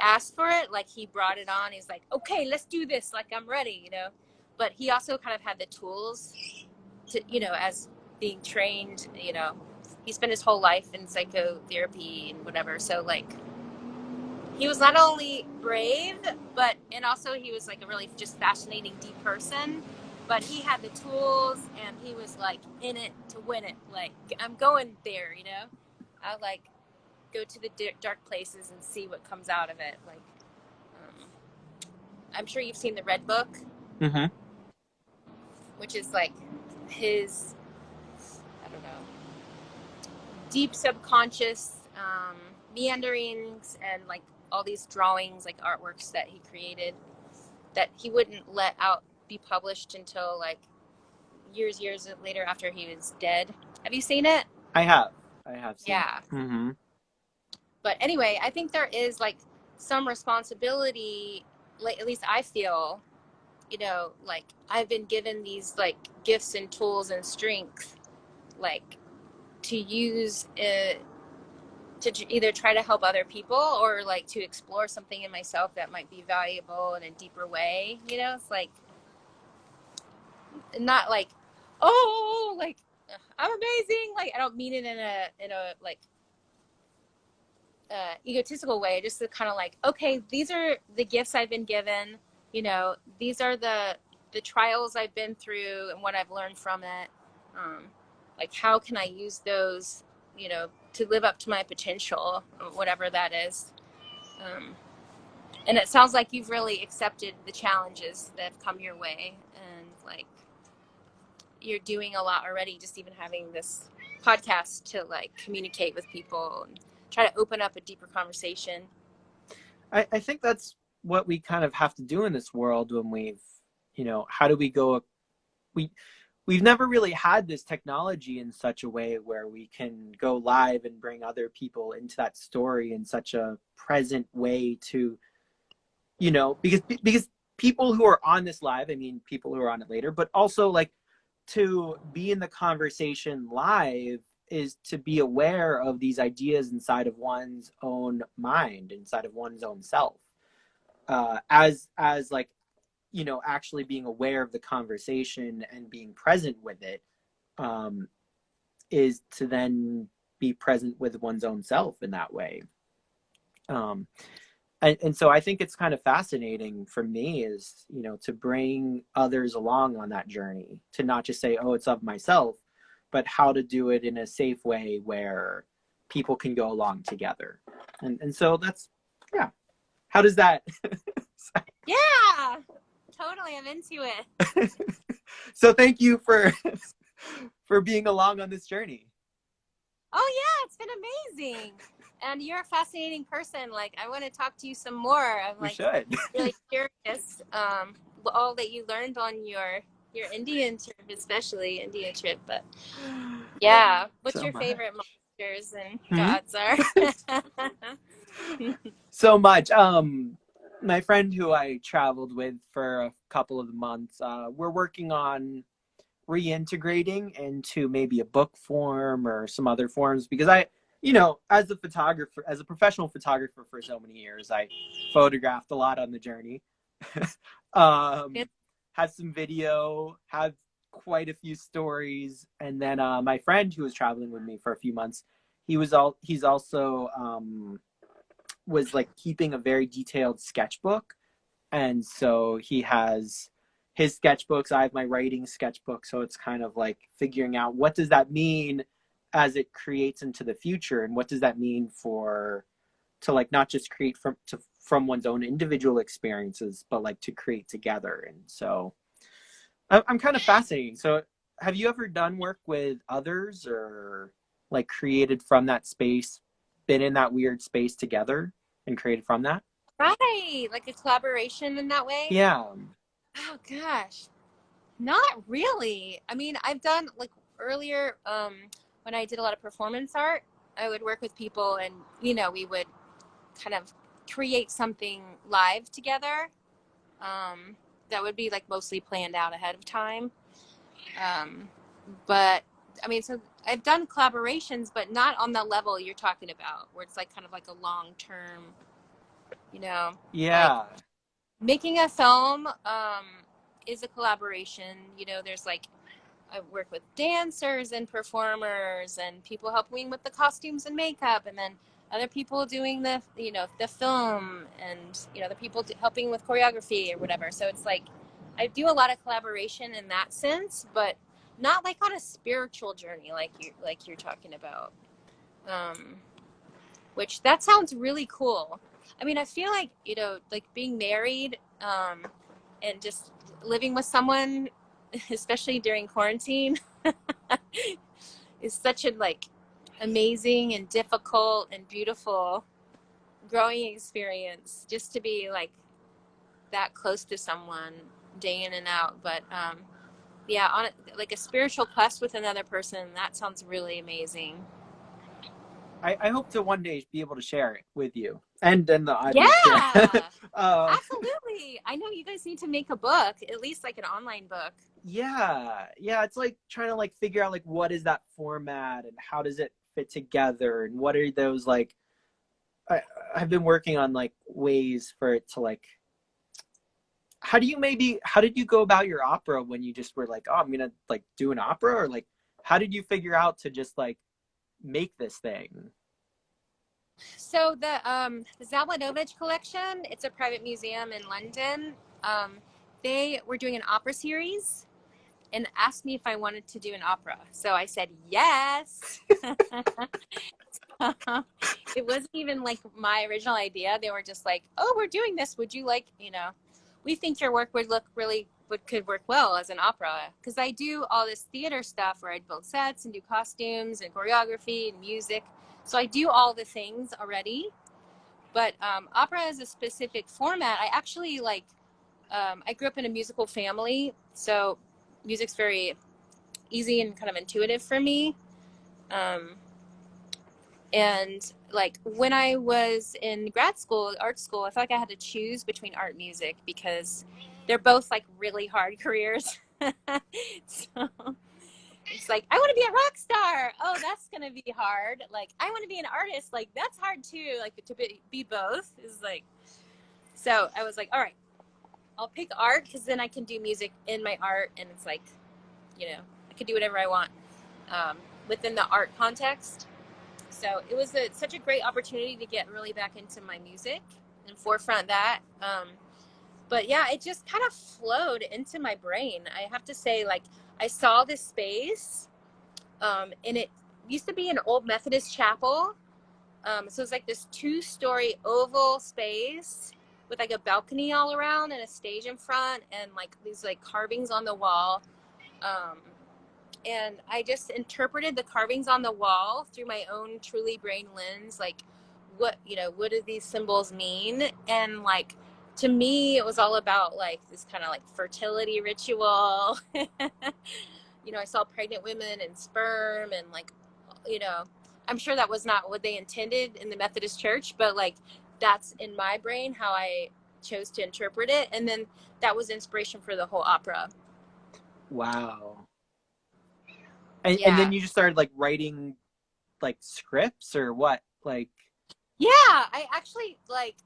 asked for it, like he brought it on. He's like, okay, let's do this. Like I'm ready, But he also kind of had the tools to, as being trained, he spent his whole life in psychotherapy and whatever. So like he was not only brave, and also he was like a really just fascinating, deep person. But he had the tools, and he was like in it to win it. Like I'm going there, I'll like go to the dark places and see what comes out of it. Like, I'm sure you've seen the Red Book,
Mm-hmm.
which is like his, I don't know, deep subconscious meanderings and like all these drawings, like artworks that he created that he wouldn't let out be published until like years later after he was dead. Have you seen it?
I have seen
Yeah.
it. Mm-hmm.
But anyway, I think there is like some responsibility, like at least I feel, like I've been given these like gifts and tools and strength, like to use it to either try to help other people or like to explore something in myself that might be valuable in a deeper way. It's like not like, oh, like I'm amazing. Like I don't mean it in a like egotistical way. Just to kind of like, okay, these are the gifts I've been given. These are the trials I've been through and what I've learned from it. Like how can I use those, to live up to my potential, whatever that is. And it sounds like you've really accepted the challenges that have come your way, and like you're doing a lot already, just even having this podcast to like communicate with people and try to open up a deeper conversation.
I think that's what we kind of have to do in this world when how do we go, we've never really had this technology in such a way where we can go live and bring other people into that story in such a present way to, because people who are on this live, I mean, people who are on it later, but also like to be in the conversation live is to be aware of these ideas inside of one's own mind, inside of one's own self, as like, actually being aware of the conversation and being present with it, is to then be present with one's own self in that way. And so I think it's kind of fascinating for me is, to bring others along on that journey, to not just say, oh, it's of myself, but how to do it in a safe way where people can go along together. And so that's, yeah. How does that?
Yeah, totally. I'm into it.
So thank you for being along on this journey.
Oh yeah, it's been amazing. And you're a fascinating person. Like I want to talk to you some more. I'm like really curious. All that you learned on your Indian trip, especially Indian trip. But yeah, what's your favorite monsters and gods are?
So much. My friend who I traveled with for a couple of months, we're working on reintegrating into maybe a book form or some other forms, because I, as a photographer, as a professional photographer for so many years, I photographed a lot on the journey. Have some video, have quite a few stories. And then my friend who was traveling with me for a few months, he's also was like keeping a very detailed sketchbook, and so he has his sketchbooks. I have my writing sketchbook, so it's kind of like figuring out what does that mean as it creates into the future, and what does that mean for to like not just create from one's own individual experiences, but like to create together. And so I'm kind of fascinating. So have you ever done work with others, or like created from that space, been in that weird space together and created from that?
Right, like a collaboration in that way.
Yeah.
Oh gosh, not really. I mean, I've done like earlier when I did a lot of performance art, I would work with people and we would kind of create something live together. That would be like mostly planned out ahead of time. But I mean, so I've done collaborations, but not on the level you're talking about, where it's like kind of like a long term, like
Yeah.
making a film is a collaboration. There's like I work with dancers and performers and people helping with the costumes and makeup, and then other people doing the film, and the people helping with choreography or whatever. So it's like I do a lot of collaboration in that sense, but not like on a spiritual journey like you're talking about. Which that sounds really cool. I mean, I feel like like being married and just living with someone, especially during quarantine, is such a like amazing and difficult and beautiful growing experience, just to be like that close to someone day in and out. But yeah, on like a spiritual quest with another person, that sounds really amazing.
I hope to one day be able to share it with you and then the audience. Yeah.
Yeah,
uh,
absolutely. I know you guys need to make a book, at least like an online book.
yeah. It's like trying to like figure out like what is that format and how does it fit together, and what are those like. I, I've been working on like ways for it to like. How did you go about your opera when you just were like, oh, I'm gonna like do an opera, or like how did you figure out to just like make this thing?
So the Zabludovich collection, it's a private museum in London. Um, they were doing an opera series and asked me if I wanted to do an opera. So I said yes. It wasn't even like my original idea. They were just like, "Oh, we're doing this. Would you like, we think your work could work well as an opera." Because I do all this theater stuff where I'd build sets and do costumes and choreography and music. So I do all the things already. But opera is a specific format. I actually like. I grew up in a musical family, so music's very easy and kind of intuitive for me. Um, and like when I was in grad school, art school, I felt like I had to choose between art and music because they're both like really hard careers. So it's like, I want to be a rock star. Oh, that's going to be hard. Like, I want to be an artist. Like, that's hard too. Like, to be both is like, so I was like, all right, I'll pick art because then I can do music in my art. And it's like, I can do whatever I want within the art context. So it was such a great opportunity to get really back into my music and forefront that. But yeah, it just kind of flowed into my brain. I have to say, like, I saw this space, and it used to be an old Methodist chapel. So it's like this 2-story oval space with like a balcony all around and a stage in front and like these like carvings on the wall. Um, and I just interpreted the carvings on the wall through my own truly brain lens, like what do these symbols mean? And like to me it was all about like this kind of like fertility ritual. I saw pregnant women and sperm and like I'm sure that was not what they intended in the Methodist Church, but like that's in my brain how I chose to interpret it, and then that was inspiration for the whole opera.
Wow. And
Yeah.
then you just started like writing like scripts or what? Like
Yeah, I actually like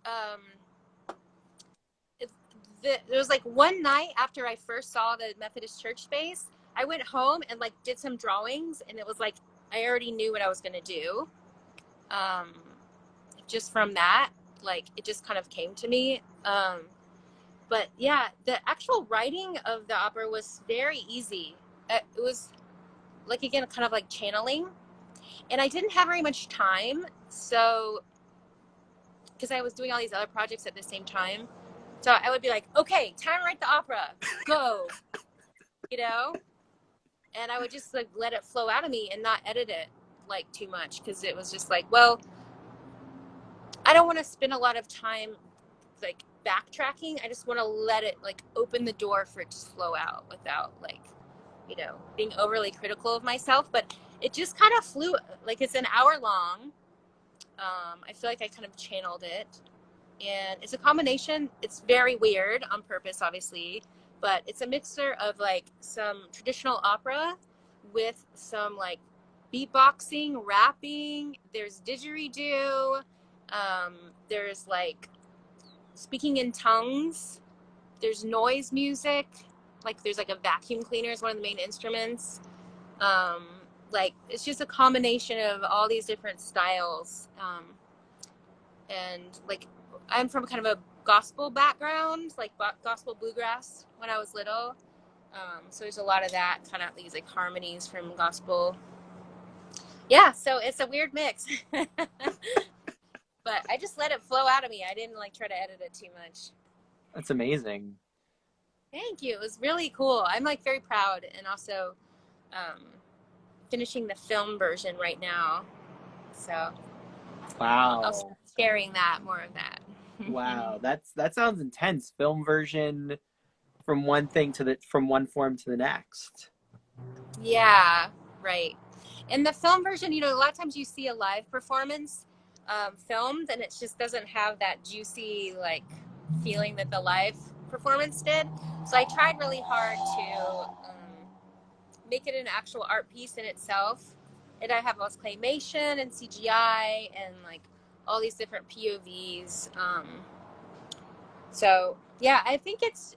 there was like one night after I first saw the Methodist church space, I went home and like did some drawings, and it was like I already knew what I was gonna do. Just from that, like it just kind of came to me. But yeah, the actual writing of the opera was very easy. It was like, again, kind of like channeling, and I didn't have very much time, so because I was doing all these other projects at the same time, so I would be like, okay, time to write the opera, go, you know, and I would just like let it flow out of me and not edit it like too much, because it was just like, well, I don't want to spend a lot of time like backtracking. I just want to let it like open the door for it to flow out without like, you know, being overly critical of myself. But it just kind of flew, like it's an hour long. I feel like I kind of channeled it, and it's a combination. It's very weird on purpose, obviously, but it's a mixture of like some traditional opera with some like beatboxing, rapping. There's didgeridoo. There's like speaking in tongues. There's noise music. Like there's like a vacuum cleaner is one of the main instruments. Um, like it's just a combination of all these different styles. And like I'm from kind of a gospel background, like gospel bluegrass when I was little. So there's a lot of that, kind of these like harmonies from gospel. Yeah, so it's a weird mix. But I just let it flow out of me. I didn't like try to edit it too much.
That's amazing.
Thank you. It was really cool. I'm like very proud, and also finishing the film version right now. So
Wow.
I'll start sharing that, more of that.
Wow, that sounds intense. Film version from one form to the next.
Yeah, right. In the film version, you know, a lot of times you see a live performance filmed, and it just doesn't have that juicy like feeling that the live performance did. So I tried really hard to make it an actual art piece in itself. And I have all claymation and CGI and like all these different POVs. So yeah, I think it's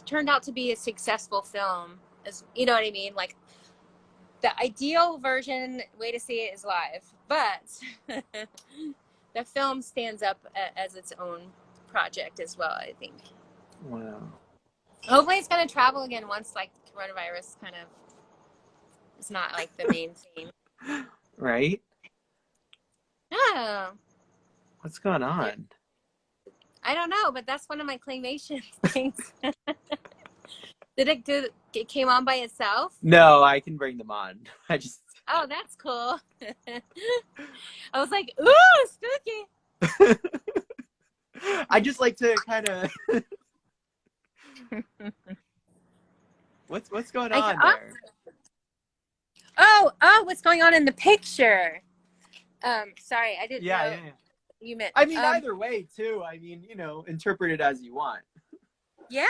turned out to be a successful film. As you know what I mean, like the ideal version way to see it is live, but the film stands up as its own project as well, I think.
Wow.
Hopefully it's going to travel again once like coronavirus kind of is not like the main theme.
Right?
Oh,
What's going on?
I don't know, but that's one of my claymation things. It came on by itself?
No, I can bring them on. I just
Oh, that's cool. I was like, ooh, spooky.
I just like to kind of what's going on there?
Oh, what's going on in the picture? Sorry, I didn't know
Yeah.
you meant.
I mean, either way, too. I mean, you know, interpret it as you want.
Yeah,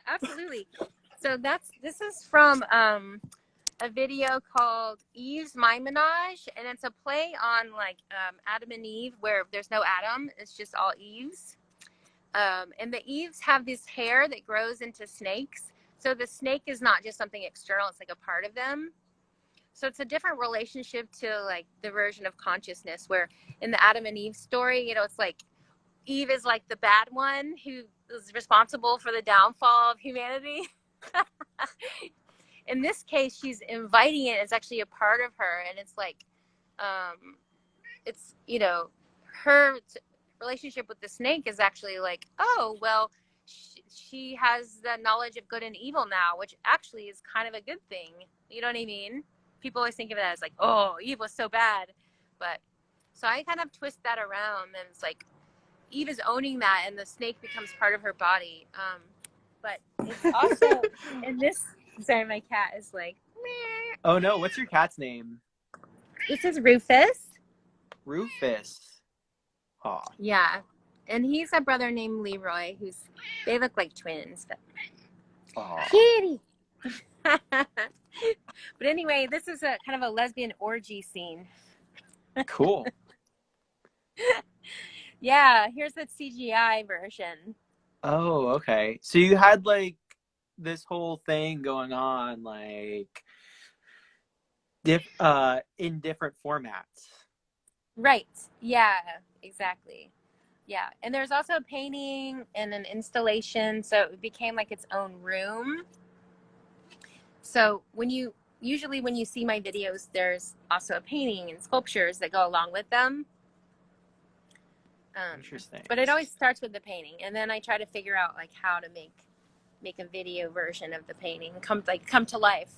absolutely. So this is from a video called Eve's My Menage, and it's a play on like Adam and Eve, where there's no Adam, it's just all Eves. And the Eves have this hair that grows into snakes. So the snake is not just something external, it's like a part of them. So it's a different relationship to like the version of consciousness where in the Adam and Eve story, you know, it's like Eve is like the bad one who is responsible for the downfall of humanity. In this case, she's inviting it as actually a part of her. And it's like, it's, you know, her relationship with the snake is actually like, oh, well, she has the knowledge of good and evil now, which actually is kind of a good thing. You know what I mean? People always think of it as like, oh, Eve was so bad. But so I kind of twist that around, and it's like Eve is owning that, and the snake becomes part of her body. But it's also in this. Sorry, my cat is like. Meh.
Oh no, what's your cat's name?
This is Rufus.
Rufus. Aw.
Yeah, and he's a brother named Leroy. They look like twins. But...
Aw.
Kitty. But anyway, this is a kind of a lesbian orgy scene.
Cool.
Yeah, here's the CGI version.
Oh, okay. So you had like this whole thing going on, like in different formats.
Right. Yeah, exactly. Yeah. And there's also a painting and an installation. So it became like its own room. So usually when you see my videos, there's also a painting and sculptures that go along with them.
Interesting.
But it always starts with the painting. And then I try to figure out like how to make a video version of the painting come to life.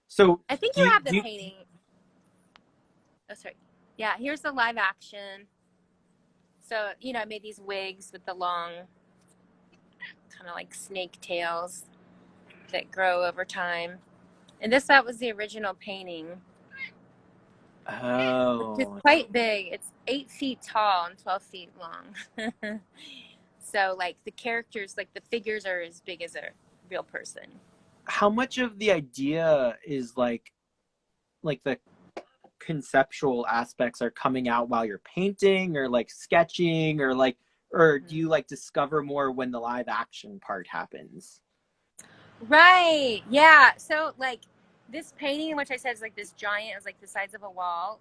So
I think
do
you
you
have the
do you,
painting. Oh, sorry. Yeah, here's the live action. So, I made these wigs with the long, kind of like snake tails that grow over time. And that was the original painting, which is
oh,
quite big. It's 8 feet tall and 12 feet long. So, like, the characters, like, the figures are as big as a real person.
how much of the idea is like the conceptual aspects are coming out while you're painting or like sketching or do you like discover more when the live action part happens?
Right. Yeah. So, like, this painting, which I said is like this giant, is like the size of a wall.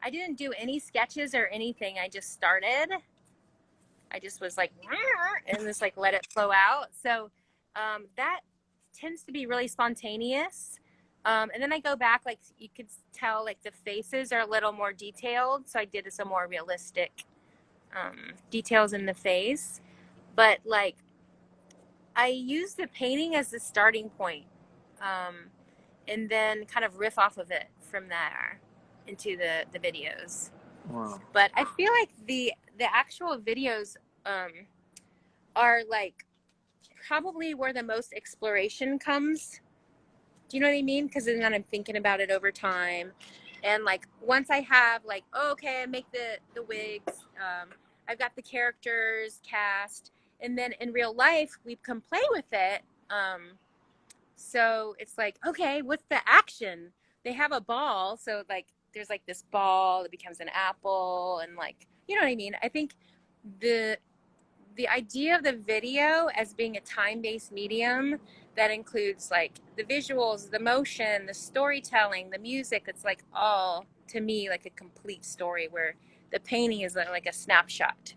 I didn't do any sketches or anything. I just started. I just was like, and just like let it flow out. So that tends to be really spontaneous. And then I go back, like you could tell, like the faces are a little more detailed. So I did some more realistic details in the face. But like I use the painting as the starting point, and then kind of riff off of it from there into the videos.
Wow.
But I feel like the actual videos are like probably where the most exploration comes. Do you know what I mean? Because then I'm thinking about it over time, and like once I have like, oh, okay, I make the wigs, I've got the characters cast, and then in real life we can play with it. So it's like, okay, what's the action? They have a ball, so like there's like this ball that becomes an apple, and like, you know what I mean? I think the the idea of the video as being a time-based medium that includes like the visuals, the motion, the storytelling, the music, it's like all to me like a complete story, where the painting is like a snapshot.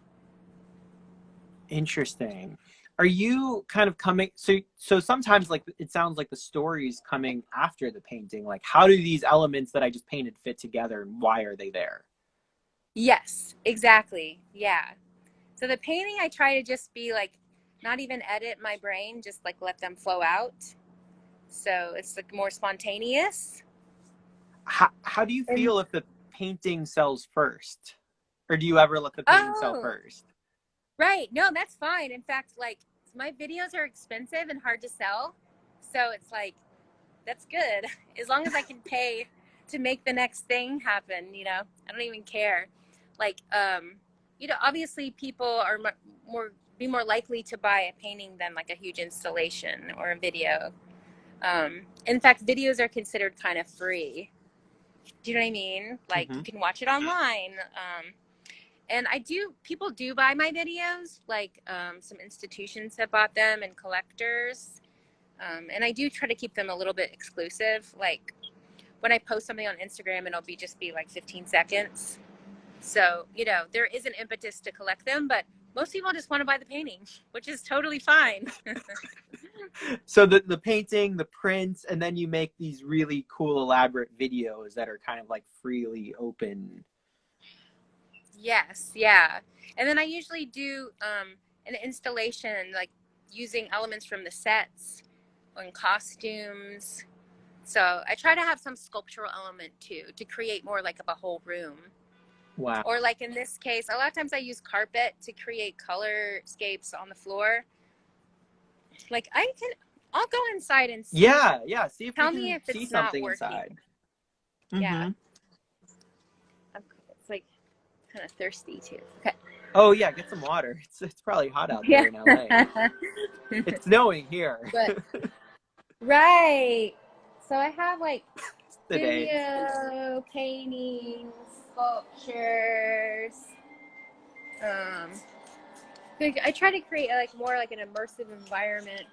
Interesting. Are you kind of coming so sometimes like it sounds like the story's coming after the painting, like how do these elements that I just painted fit together and why are they there?
Yes, exactly. Yeah. So the painting, I try to just be like, not even edit my brain, just like let them flow out. So it's like more spontaneous.
How do you
And
feel if the painting sells first? Or do you ever let the painting sell
oh,
first?
right. No, that's fine. In fact, like my videos are expensive and hard to sell. So it's like, that's good. As long as I can pay to make the next thing happen, I don't even care. Like, obviously people are more likely to buy a painting than like a huge installation or a video. In fact, videos are considered kind of free. Do you know what I mean? Like
Mm-hmm.
you can watch it online. And people do buy my videos, like some institutions have bought them and collectors. And I do try to keep them a little bit exclusive. Like when I post something on Instagram, just be like 15 seconds. So, there is an impetus to collect them, but most people just want to buy the painting, which is totally fine.
So the painting, the prints, and then you make these really cool elaborate videos that are kind of like freely open.
Yes, yeah. And then I usually do an installation, like using elements from the sets and costumes. So I try to have some sculptural element too, to create more like of a whole room.
Wow.
Or like in this case, a lot of times I use carpet to create colorscapes on the floor. Like I'll go inside and see.
Yeah, yeah. See if we
Tell me
can
if
see
it's not
something
working.
inside.
Yeah.
Mm-hmm.
It's like kind of thirsty too. Okay.
Oh yeah, get some water. It's probably hot out
Yeah.
there in LA. It's snowing here
But right. So I have like
today.
video, paintings, sculptures, um, like, I try to create like more like an immersive environment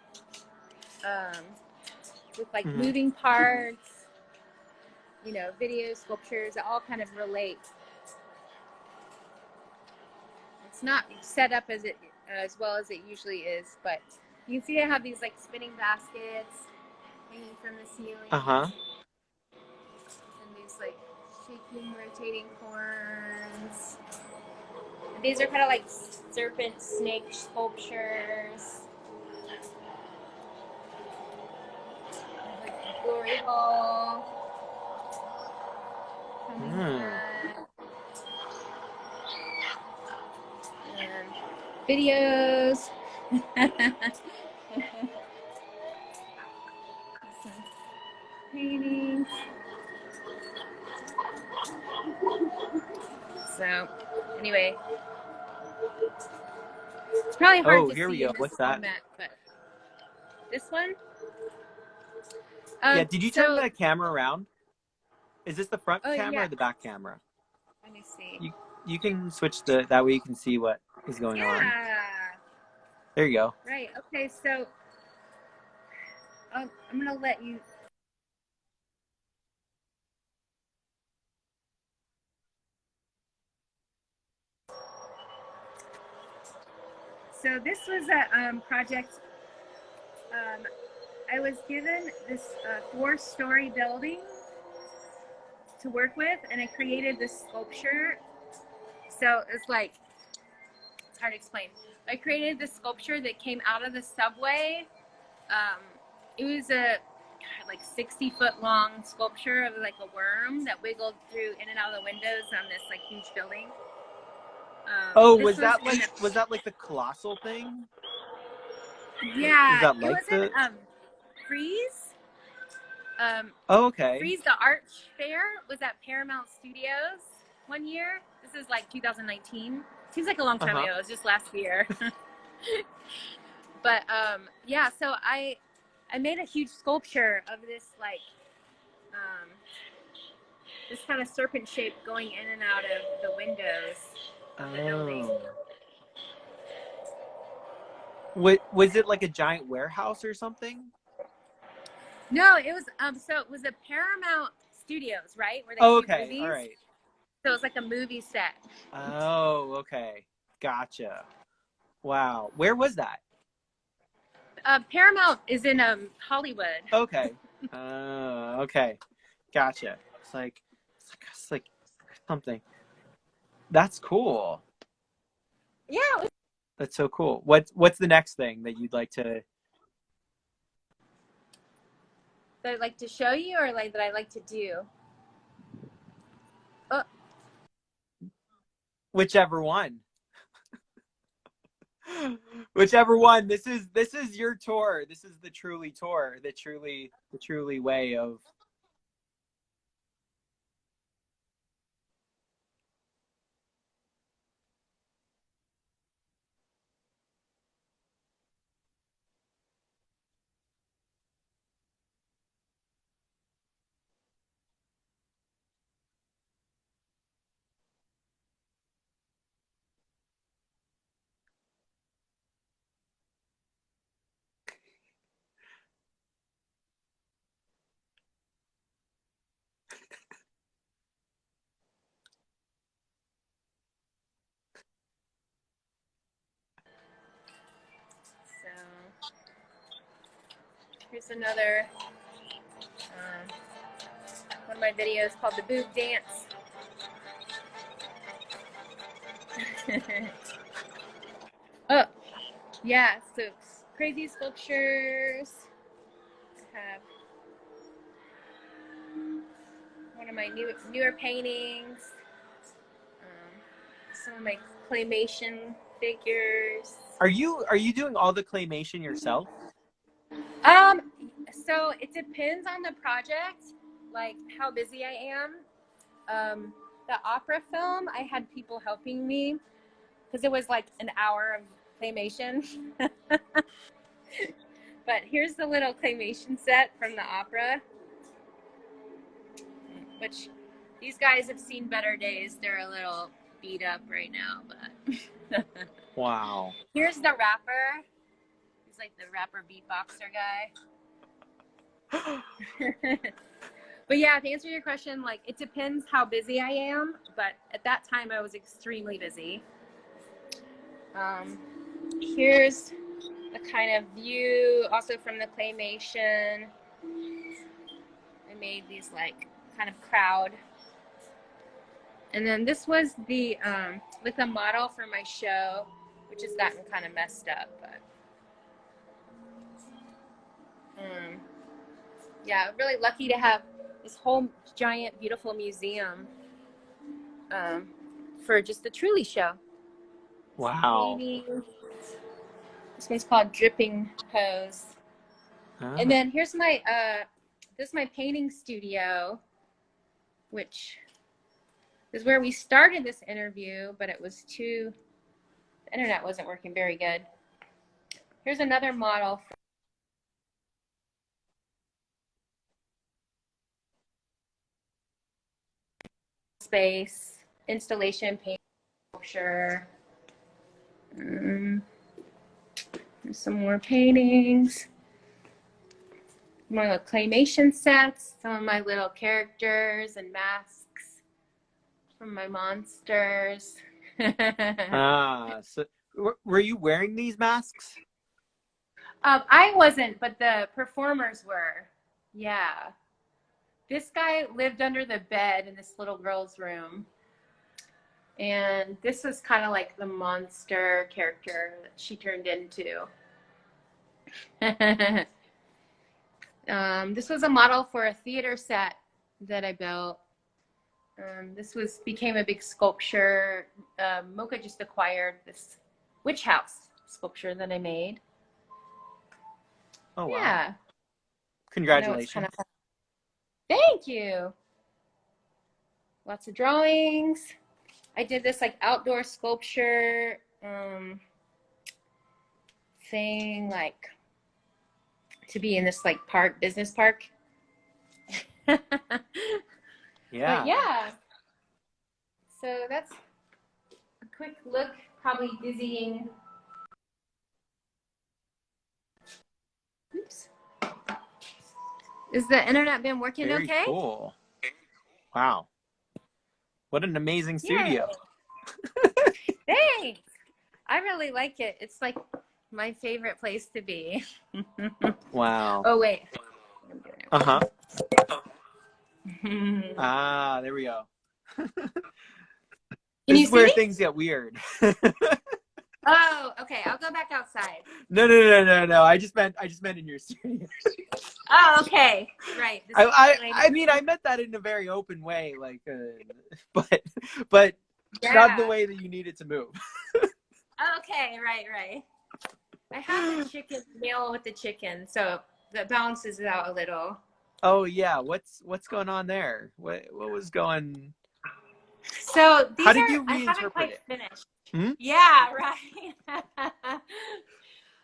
um, with like moving parts, you know, videos, sculptures that all kind of relate. It's not set up as well as it usually is, but you can see I have these like spinning baskets hanging from the ceiling,
Uh-huh.
and these like shaking, rotating horns. And these are kind of like serpent snake sculptures. Like the Glory Hall.
Mm.
And videos. Paintings. So, anyway, it's probably hard
Oh,
to
here we
see
go.
in this
What's that?
format, but this one.
Yeah, did you turn
So,
the camera around? Is this the front
oh
camera
yeah.
or the back camera?
Let me see.
You can switch that way you can see what is going on.
Yeah.
There you go.
Right. Okay. So, I'm gonna let you. So this was a project. I was given this 4-story building to work with, and I created this sculpture. So it's like, it's hard to explain. I created this sculpture that came out of the subway. Um, it was a like 60-foot long sculpture of like a worm that wiggled through in and out of the windows on this like huge building.
Oh,
This was in
was that like the colossal thing? Was
yeah,
that
it
like
was in
the
Freeze. Um,
Oh, okay.
Freeze the Art Fair was at Paramount Studios one year. This is like 2019. Seems like a long time ago. It was just last year. But yeah, so I made a huge sculpture of this like this kind of serpent shape going in and out of the windows of the building.
Was it like a giant warehouse or something?
No, it was so it was a Paramount Studios, right? Where they
Oh,
shoot
okay. All
movies.
right.
So it was like a movie set.
Oh, okay. Gotcha. Wow. Where was that?
Paramount is in Hollywood.
Okay. Okay. Gotcha. It's like something. That's cool.
Yeah.
That's so cool. What's the next thing that you'd like to
That I'd like to show you, or like that I like to do. Oh,
whichever one. Whichever one. This is your tour. This is the Trulee tour. The Trulee way of
so here's another one of my videos called the Boob Dance. Oh, yeah, so crazy sculptures. I have one of my newer paintings. Some of my claymation figures.
Are you doing all the claymation yourself?
So it depends on the project, like how busy I am. The opera film, I had people helping me because it was like an hour of claymation. But here's the little claymation set from the opera, which these guys have seen better days. They're a little beat up right now, but
Wow.
Here's the rapper. He's like the rapper beatboxer guy. But yeah, to answer your question, like it depends how busy I am. But at that time, I was extremely busy. Here's the kind of view, also from the claymation. I made these like kind of crowd. And then this was the like the model for my show, which has gotten kind of messed up, but yeah, really lucky to have this whole giant, beautiful museum for just the Trulee show.
Wow.
Painting. This one's called Dripping Pose. And then here's my this is my painting studio, which is where we started this interview, but it was the internet wasn't working very good. Here's another model for space, installation, paint, sculpture. There's some more paintings. More little claymation sets, some of my little characters and masks from my monsters.
So were you wearing these masks?
I wasn't, but the performers were. Yeah. This guy lived under the bed in this little girl's room. And this was kind of like the monster character that she turned into. This was a model for a theater set that I built. This became a big sculpture. Mocha just acquired this witch house sculpture that I made.
Oh, wow.
Yeah.
Congratulations.
Kind of fun. Thank you. Lots of drawings. I did this like outdoor sculpture thing, like to be in this like business park.
Yeah.
But yeah. So that's a quick look, probably dizzying. Oops. Is the internet been working
Very
okay?
Cool. Wow. What an amazing studio.
Thanks. I really like it. It's like my favorite place to be.
Wow.
Oh, wait.
Uh-huh. There we go. This is where things get weird.
Oh, okay. I'll go back outside.
No. I just meant in your studio.
Oh, okay. Right.
I mean, I meant that in a very open way, like, but yeah. Not the way that you need it to move.
Okay, right. I have the chicken meal with the chicken, so that balances it out a little.
Oh yeah, what's going on there? What was going?
So
how did you reinterpret
I haven't quite
it?
finished.
Hmm?
Yeah, right.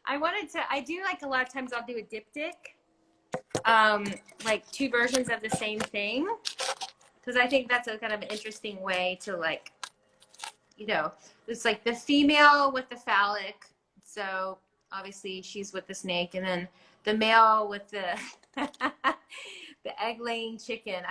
I do like a lot of times I'll do a diptych, like two versions of the same thing, because I think that's a kind of an interesting way to like, it's like the female with the phallic, so obviously she's with the snake, and then the male with the the egg-laying chicken.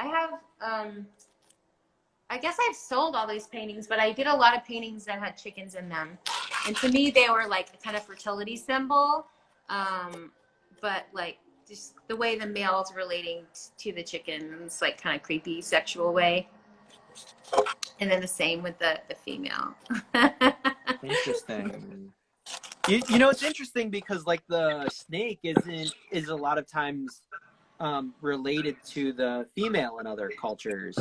I guess I've sold all these paintings, but I did a lot of paintings that had chickens in them. And to me, they were like a kind of fertility symbol. But like just the way the male's relating to the chicken, it's like kind of creepy sexual way. And then the same with the female.
Interesting. You know, it's interesting because like the snake is a lot of times related to the female in other cultures,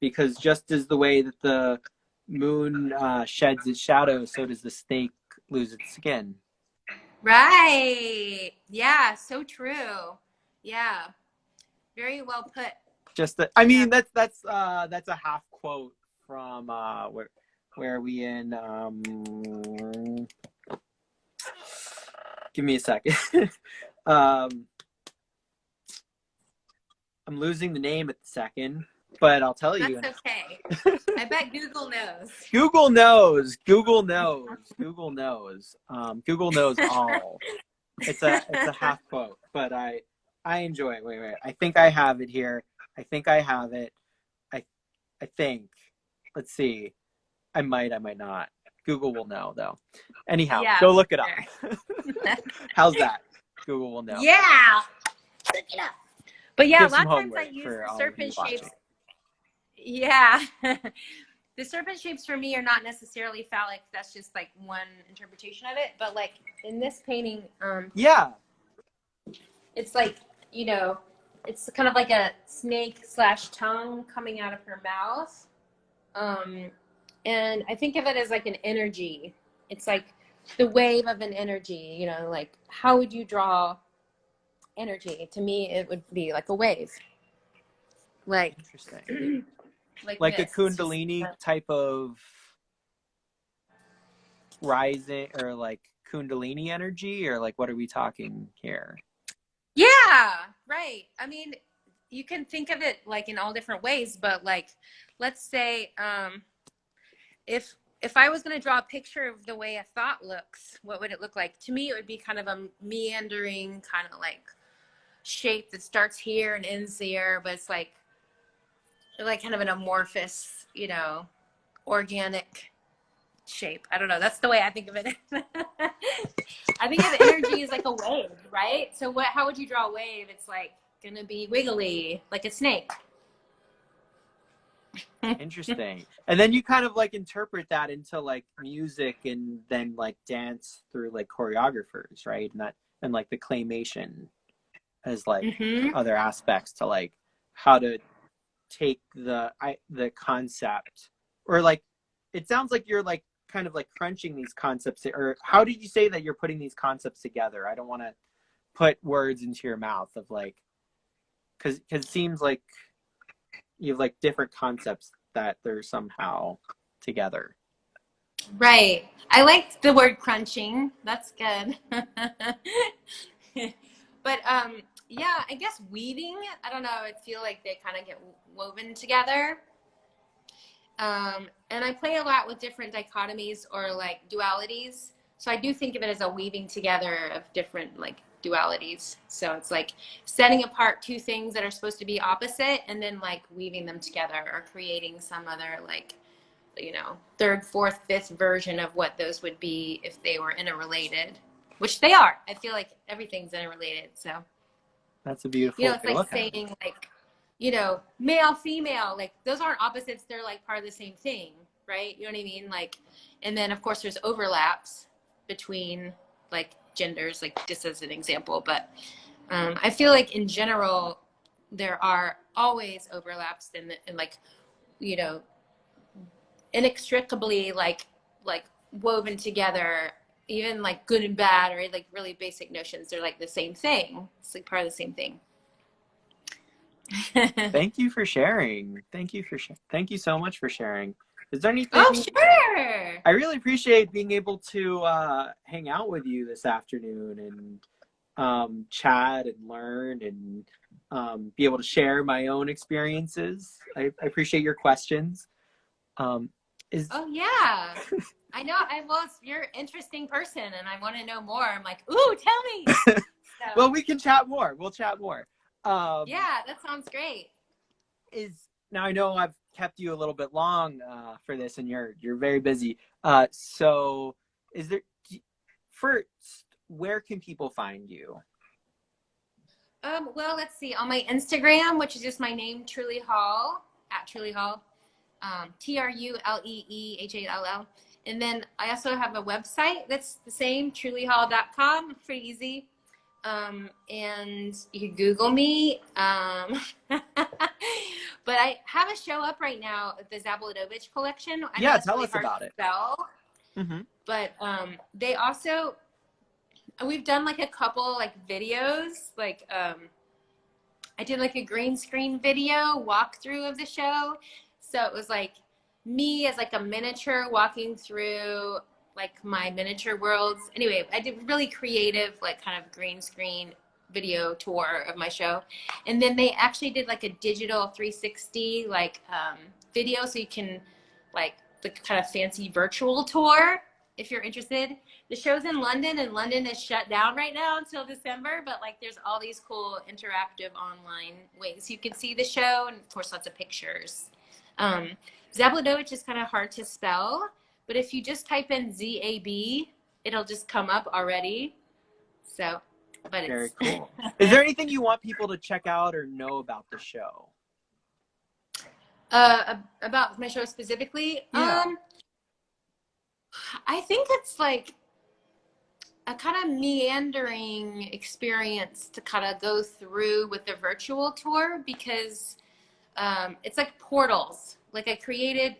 because just as the way that the moon sheds its shadow, so does the snake lose its skin.
Right. Yeah, so true. Yeah. Very well put.
I mean, that's a half quote from where are we in give me a second. I'm losing the name at the second. but I'll tell you.
That's okay. I bet Google knows.
Google knows. Google knows. Google knows. Google knows all. It's a half quote, but I enjoy it. Wait. I think I have it here. I think I have it. I think. Let's see. I might not. Google will know though. Anyhow,
Yeah,
go look it up.
sure.
How's that? Google will know.
Yeah. Look it up. But yeah,
Give
a lot
some
of times I
homework
use
for
the
all of you
serpent
watching.
shapes. Yeah. The serpent shapes for me are not necessarily phallic. That's just like one interpretation of it. But like in this painting,
Yeah.
it's like, you know, it's kind of like a snake / tongue coming out of her mouth. And I think of it as like an energy. It's like the wave of an energy, you know, like how would you draw energy? To me, it would be like a wave. Like,
Interesting. like a
mist.
Kundalini type of rising, or like Kundalini energy, or like what are we talking here?
Yeah, right. I mean, you can think of it like in all different ways, but like, let's say, if I was going to draw a picture of the way a thought looks, what would it look like? To me, it would be kind of a meandering kind of like shape that starts here and ends there, but it's like kind of an amorphous, you know, organic shape. I don't know. That's the way I think of it. I think of energy as like a wave, right? So how would you draw a wave? It's like going to be wiggly, like a snake.
Interesting. And then you kind of like interpret that into like music, and then like dance through like choreographers, right? And like the claymation as like other aspects to like how to take the concept, or like it sounds like you're like kind of like crunching these concepts, or how did you say that you're putting these concepts together? I don't want to put words into your mouth of like, because it seems like you have like different concepts that they're somehow together.
Right. I like the word crunching. That's good. But yeah, I guess weaving, I don't know, I feel like they kind of get woven together. And I play a lot with different dichotomies or like dualities. So I do think of it as a weaving together of different like dualities. So it's like setting apart two things that are supposed to be opposite and then like weaving them together or creating some other like, you know, third, fourth, fifth version of what those would be if they were interrelated, which they are. I feel like everything's interrelated. So
That's a beautiful,
you know, it's
way to
like
look at it.
saying like, you know, male, female, like those aren't opposites. They're like part of the same thing, right? You know what I mean? Like, and then of course there's overlaps between like genders, like just as an example. But I feel like in general, there are always overlaps and like, you know, inextricably like woven together, even like good and bad or like really basic notions. They're like the same thing. It's like part of the same thing.
Thank you for sharing. Thank you so much for sharing. Is there anything?
Oh, sure.
I really appreciate being able to hang out with you this afternoon and chat and learn and be able to share my own experiences. I appreciate your questions.
Oh yeah. I know. You're an interesting person, and I want to know more. I'm like, ooh, tell me. So,
well, we can chat more. We'll chat more.
Yeah, that sounds great.
Now I know I've kept you a little bit long for this, and you're very busy. So is there first, where can people find you?
Well, let's see. On my Instagram, which is just my name, Trulee Hall, at Trulee Hall, TruleeHall. And then I also have a website that's the same, truleehall.com. Pretty easy. And you can Google me. But I have a show up right now at the Zabludovich collection. I know it's
tell
really
us
hard
about
to
it.
spell. But they also, we've done like a couple like videos, like I did like a green screen video walkthrough of the show. So it was like me as like a miniature walking through like my miniature worlds. Anyway, I did really creative, like kind of green screen video tour of my show. And then they actually did like a digital 360 like video, so you can like the kind of fancy virtual tour if you're interested. The show's in London, and London is shut down right now until December, but like there's all these cool interactive online ways you can see the show, and of course lots of pictures. Zabladovich is kind of hard to spell, but if you just type in ZAB, it'll just come up already. So, but
Very
it's
cool. Is there anything you want people to check out or know about the show?
About my show specifically?
Yeah.
I think it's like a kind of meandering experience to kind of go through with the virtual tour, because it's like portals. Like I created,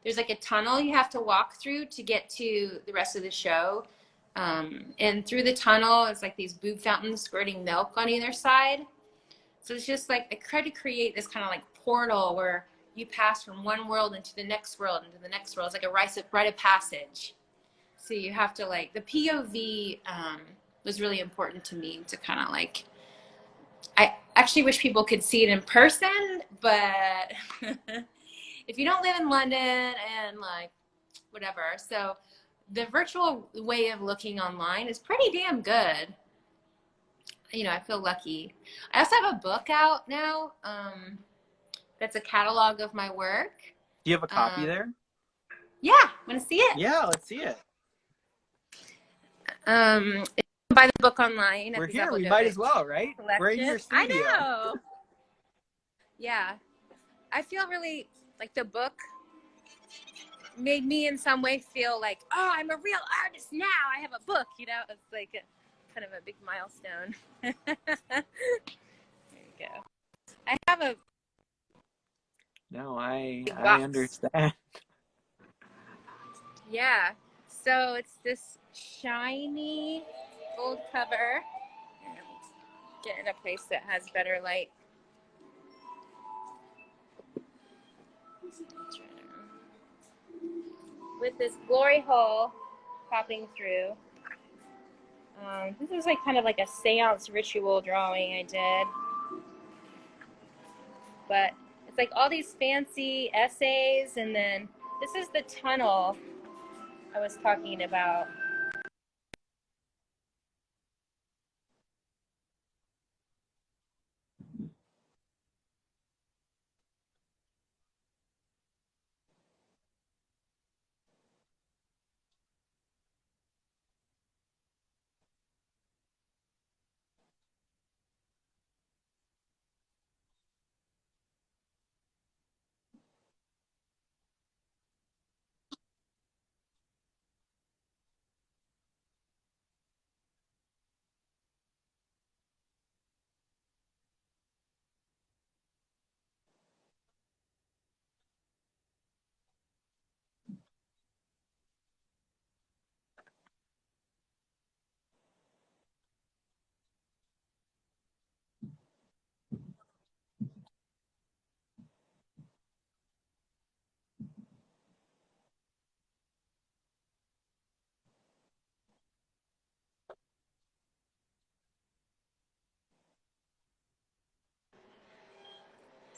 there's like a tunnel you have to walk through to get to the rest of the show. And through the tunnel, it's like these boob fountains squirting milk on either side. So it's just like, I tried to create this kind of like portal where you pass from one world into the next world, into the next world. It's like a rite of passage. So you have to like, the POV was really important to me to kind of like, I actually wish people could see it in person, but if you don't live in London and like whatever, so the virtual way of looking online is pretty damn good. You know, I feel lucky. I also have a book out now that's a catalog of my work.
Do you have a copy there?
Yeah, want to see it?
Yeah, let's see it.
You can buy the book online.
We're here. We might as well, right?
Collection.
We're in your studio.
I know. Yeah, I feel really like the book made me in some way feel like, oh, I'm a real artist now. I have a book, you know. It's like kind of a big milestone. There you go. I have a.
No, I understand.
Yeah. So it's this shiny gold cover. Get in a place that has better light. With this glory hole popping through. This is like kind of like a seance ritual drawing I did. But it's like all these fancy essays, and then this is the tunnel I was talking about.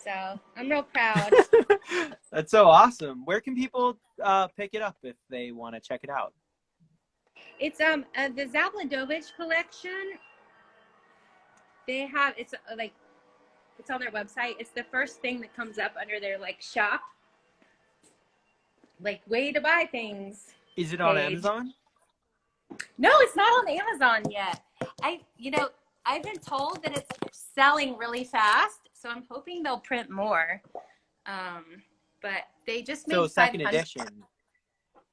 So I'm real proud.
That's so awesome. Where can people pick it up if they want to check it out?
It's the Zabladovich collection. They have it's on their website. It's the first thing that comes up under their like shop, like way to buy things.
Is it on Amazon?
No, it's not on Amazon yet. I've been told that it's selling really fast, so I'm hoping they'll print more. But they just made
second edition.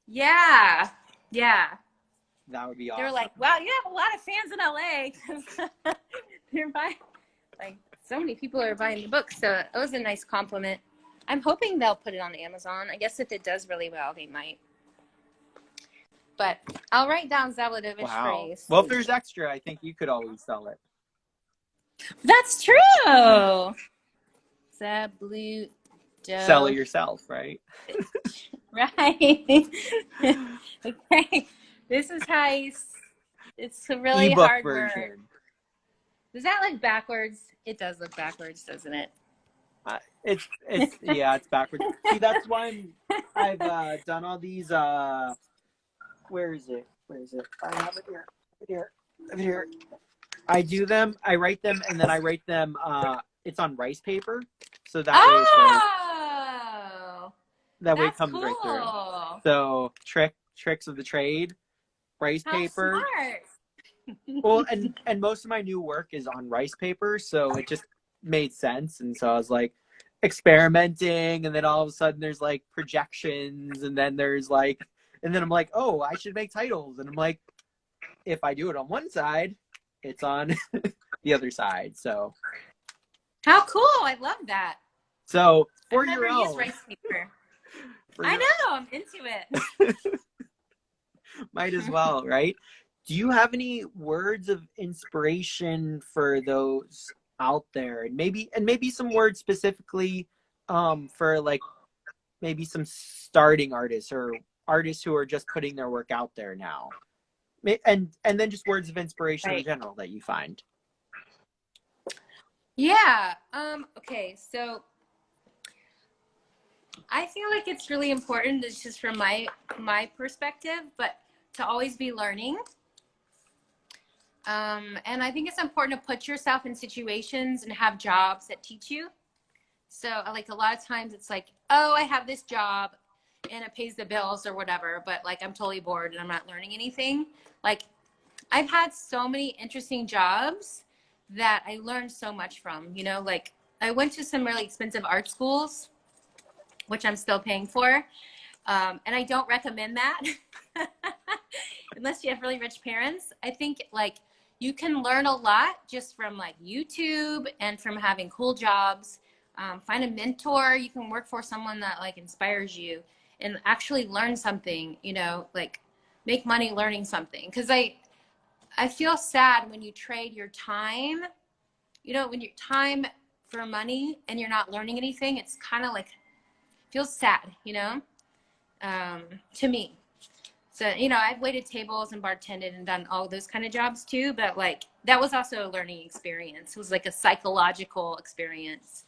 Yeah.
That would be awesome.
They're like, wow, you have a lot of fans in LA. They're buying, like, so many people are buying the book, so it was a nice compliment. I'm hoping they'll put it on Amazon. I guess if it does really well, they might. But I'll write down Zabladovich phrase.
Well, if there's extra, I think you could always sell it.
That's true. Zabladovich.
Sell it yourself, right?
Right. Okay. This is how it's a really
ebook
hard
version.
word. Does that look backwards? It does look backwards, doesn't it?
It's backwards. See, that's why I've done all these. Where is it? I have it here. I do them. I write them, and then I write them. It's on rice paper, so that way it's like
Oh,
that way it
that's
comes right through.
cool.
So tricks of the trade, rice
How
paper.
smart.
Well, and most of my new work is on rice paper, so it just made sense. And so I was like experimenting, and then all of a sudden there's like projections, and then there's like, and then I'm like, oh, I should make titles, and I'm like, if I do it on one side, it's on the other side. So
How cool. I love that.
for
I've
your
never
own,
used rice paper.
for
I
your
know. I'm into it.
might as well, right? Do you have any words of inspiration for those out there, and maybe some words specifically for like maybe some starting artists or artists who are just putting their work out there now, and then just words of inspiration in
Right.
general that you find?
Yeah. Okay. So I feel like it's really important, it's just from my perspective, but to always be learning. And I think it's important to put yourself in situations and have jobs that teach you. So like a lot of times it's like, oh, I have this job and it pays the bills or whatever, but like I'm totally bored and I'm not learning anything. Like I've had so many interesting jobs that I learned so much from, you know, like I went to some really expensive art schools, which I'm still paying for. And I don't recommend that unless you have really rich parents. I think like you can learn a lot just from like YouTube and from having cool jobs. Find a mentor. You can work for someone that like inspires you and actually learn something, you know, like make money learning something. Because I feel sad when you trade your time, you know, when your time for money and you're not learning anything, it's kind of like feels sad, you know, to me. So, you know, I've waited tables and bartended and done all those kind of jobs too, but like that was also a learning experience. It was like a psychological experience.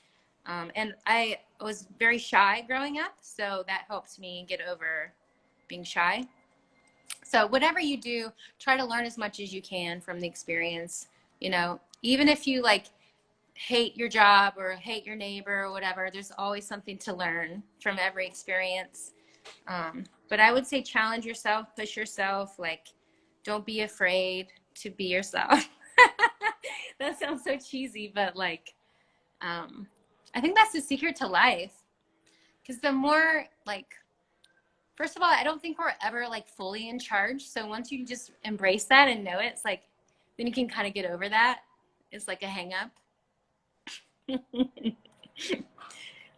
And I was very shy growing up, so that helped me get over being shy. So whatever you do, try to learn as much as you can from the experience. You know, even if you like hate your job or hate your neighbor or whatever, there's always something to learn from every experience. But I would say challenge yourself, push yourself, like don't be afraid to be yourself. That sounds so cheesy, but like I think that's the secret to life. Because the more like, first of all, I don't think we're ever like fully in charge. So once you just embrace that and know it, it's like then you can kind of get over that. It's like a hang up.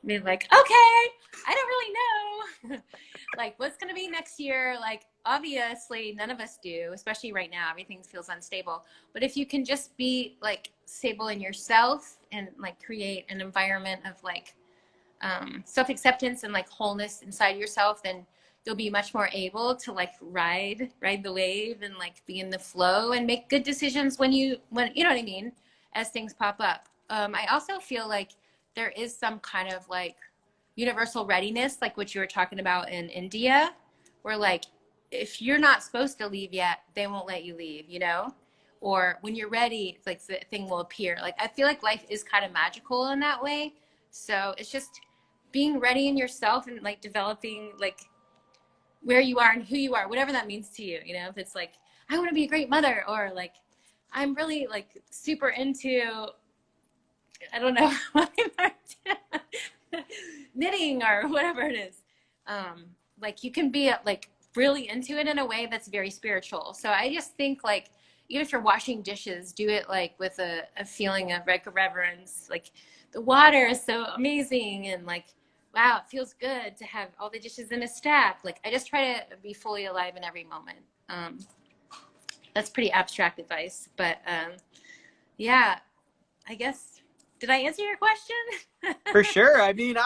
Be like, okay, I don't really know. Like, what's going to be next year? Like, obviously, none of us do, especially right now. Everything feels unstable. But if you can just be like stable in yourself and like create an environment of like self-acceptance and like wholeness inside yourself, then you'll be much more able to like ride the wave and like be in the flow and make good decisions when you know what I mean, as things pop up. I also feel like there is some kind of like universal readiness, like what you were talking about in India, where like if you're not supposed to leave yet, they won't let you leave, you know? Or when you're ready, it's like the thing will appear. Like I feel like life is kind of magical in that way. So it's just being ready in yourself and like developing like where you are and who you are, whatever that means to you, you know? If it's like I want to be a great mother, or like I'm really like super into, I don't know, knitting or whatever it is. Like you can be like really into it in a way that's very spiritual. So I just think like even if you're washing dishes, do it like with a feeling of like reverence. Like the water is so amazing and like wow, it feels good to have all the dishes in a stack. Like I just try to be fully alive in every moment. That's pretty abstract advice, but yeah, I guess, did I answer your question?
For sure. I mean,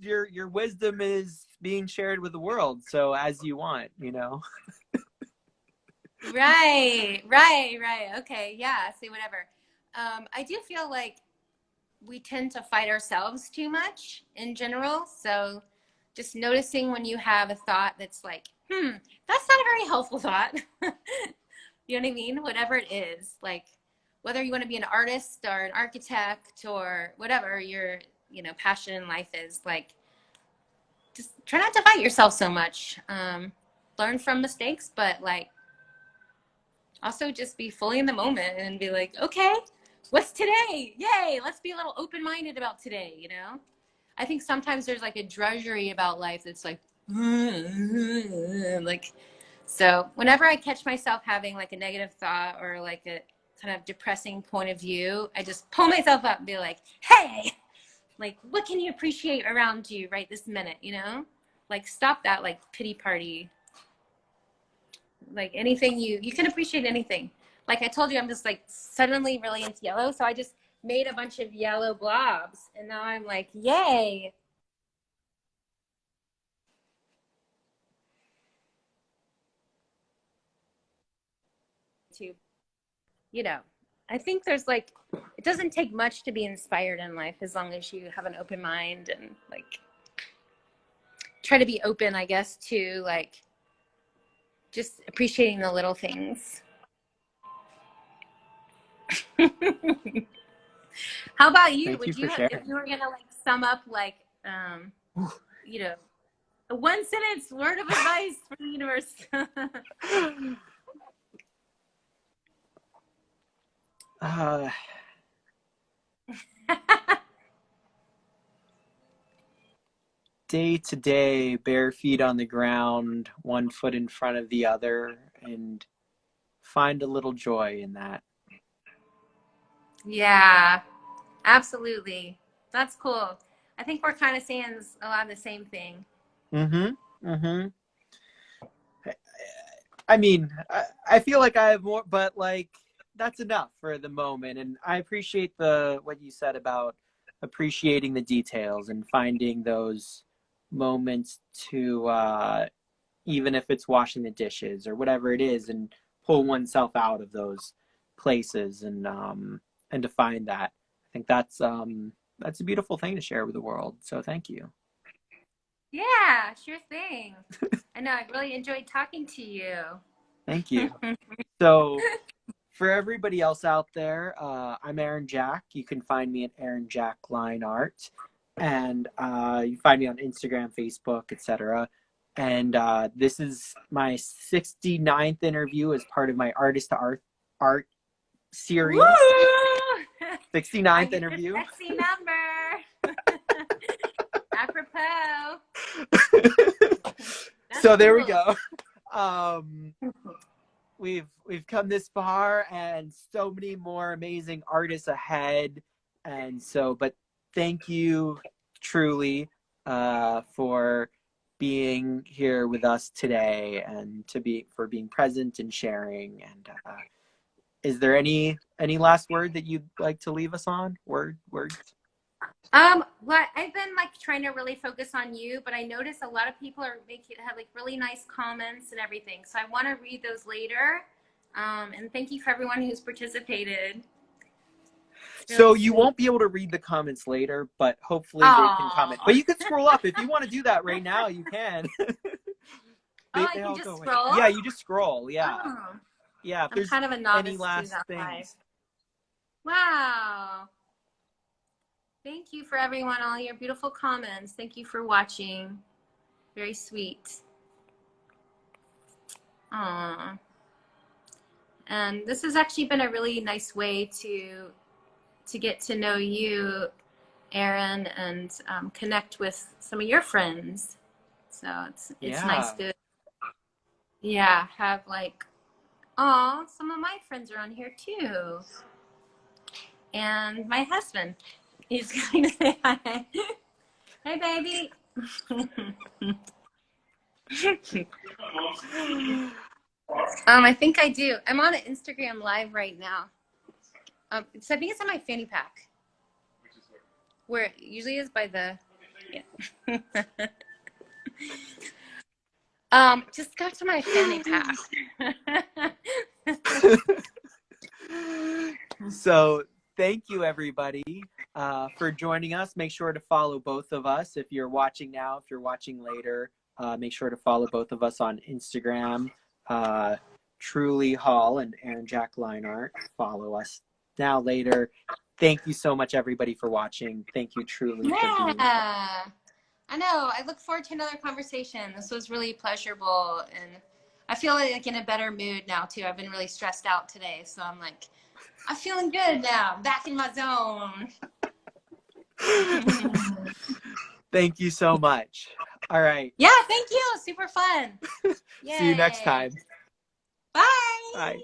your wisdom is being shared with the world. So as you want, you know.
Right. Okay, yeah, see, whatever. I do feel like we tend to fight ourselves too much in general. So just noticing when you have a thought that's like, that's not a very helpful thought. You know what I mean? Whatever it is, like whether you want to be an artist or an architect or whatever your, passion in life is, like just try not to fight yourself so much. Learn from mistakes, but like also just be fully in the moment and be like, okay, what's today? Yay, let's be a little open-minded about today, I think sometimes there's like a drudgery about life that's like, like, so whenever I catch myself having like a negative thought or like a kind of depressing point of view, I just pull myself up and be like, hey, like, what can you appreciate around you right this minute, Like, stop that like pity party. Like anything you can appreciate anything. Like I told you, I'm just like suddenly really into yellow, so I just made a bunch of yellow blobs, and now I'm like, yay! To I think there's like, it doesn't take much to be inspired in life as long as you have an open mind and like try to be open, I guess, to like just appreciating the little things. How about you?
Thank you
Would
for
you, if
sharing.
you were gonna like sum up like, you know, a one sentence word of advice for the universe?
uh, Day to day, bare feet on the ground, one foot in front of the other, and find a little joy in that.
Yeah, absolutely. That's cool. I think we're kind of saying a lot of the same thing.
Mm-hmm. Mm-hmm. I mean, I feel like I have more, but like that's enough for the moment. And I appreciate the what you said about appreciating the details and finding those moments to even if it's washing the dishes or whatever it is, and pull oneself out of those places and to find that. I think that's a beautiful thing to share with the world. So thank you.
Yeah, sure thing. I know. I really enjoyed talking to you.
Thank you. So for everybody else out there, I'm Aaron Jack. You can find me at Aaron Jack Line Art, and you find me on Instagram, Facebook, etc. And this is my 69th interview as part of my artist to art
Woo!
series.
I
69th
get the
interview.
sexy number. Apropos. That's
So there we
cool.
go. Um, we've come this far, and so many more amazing artists ahead. And so, but thank you, Truly, for being here with us today, and for being present and sharing. And is there any last word that you'd like to leave us on? Words.
Well, I've been like trying to really focus on you, but I notice a lot of people are making have like really nice comments and everything. So I want to read those later. And thank you for everyone who's participated. It's really
So you
sweet.
won't be able to read the comments later, but hopefully they can comment.
Oh,
But you can scroll up if you want to do that right now. You can.
I
They
can
all
just
go away.
scroll.
Yeah, you just scroll. Yeah,
Oh,
yeah. If
I'm
there's
kind of a
any
novice to
last
that life.
things.
Wow. Thank you for everyone, all your beautiful comments. Thank you for watching. Very sweet. Aww. And this has actually been a really nice way to get to know you, Aaron, and connect with some of your friends. So it's nice
Yeah.
to, yeah, have like, oh, some of my friends are on here too, and my husband. He's going to say hi. Hey, baby. I think I do. I'm on an Instagram live right now. So I think it's on my fanny pack, where it usually is by the. Yeah. Just go to my fanny pack.
So thank you, everybody, for joining us. Make sure to follow both of us. If you're watching now, if you're watching later, make sure to follow both of us on Instagram. Trulee Hall and Aaron Jack Lineart. Follow us now, later. Thank you so much, everybody, for watching. Thank you, Trulee, for being here.
I know. I look forward to another conversation. This was really pleasurable, and I feel like in a better mood now too. I've been really stressed out today, so I'm like, I'm feeling good now. Back in my zone.
Thank you so much. All right.
Yeah, thank you. Super fun.
See you next time.
Bye.
Bye.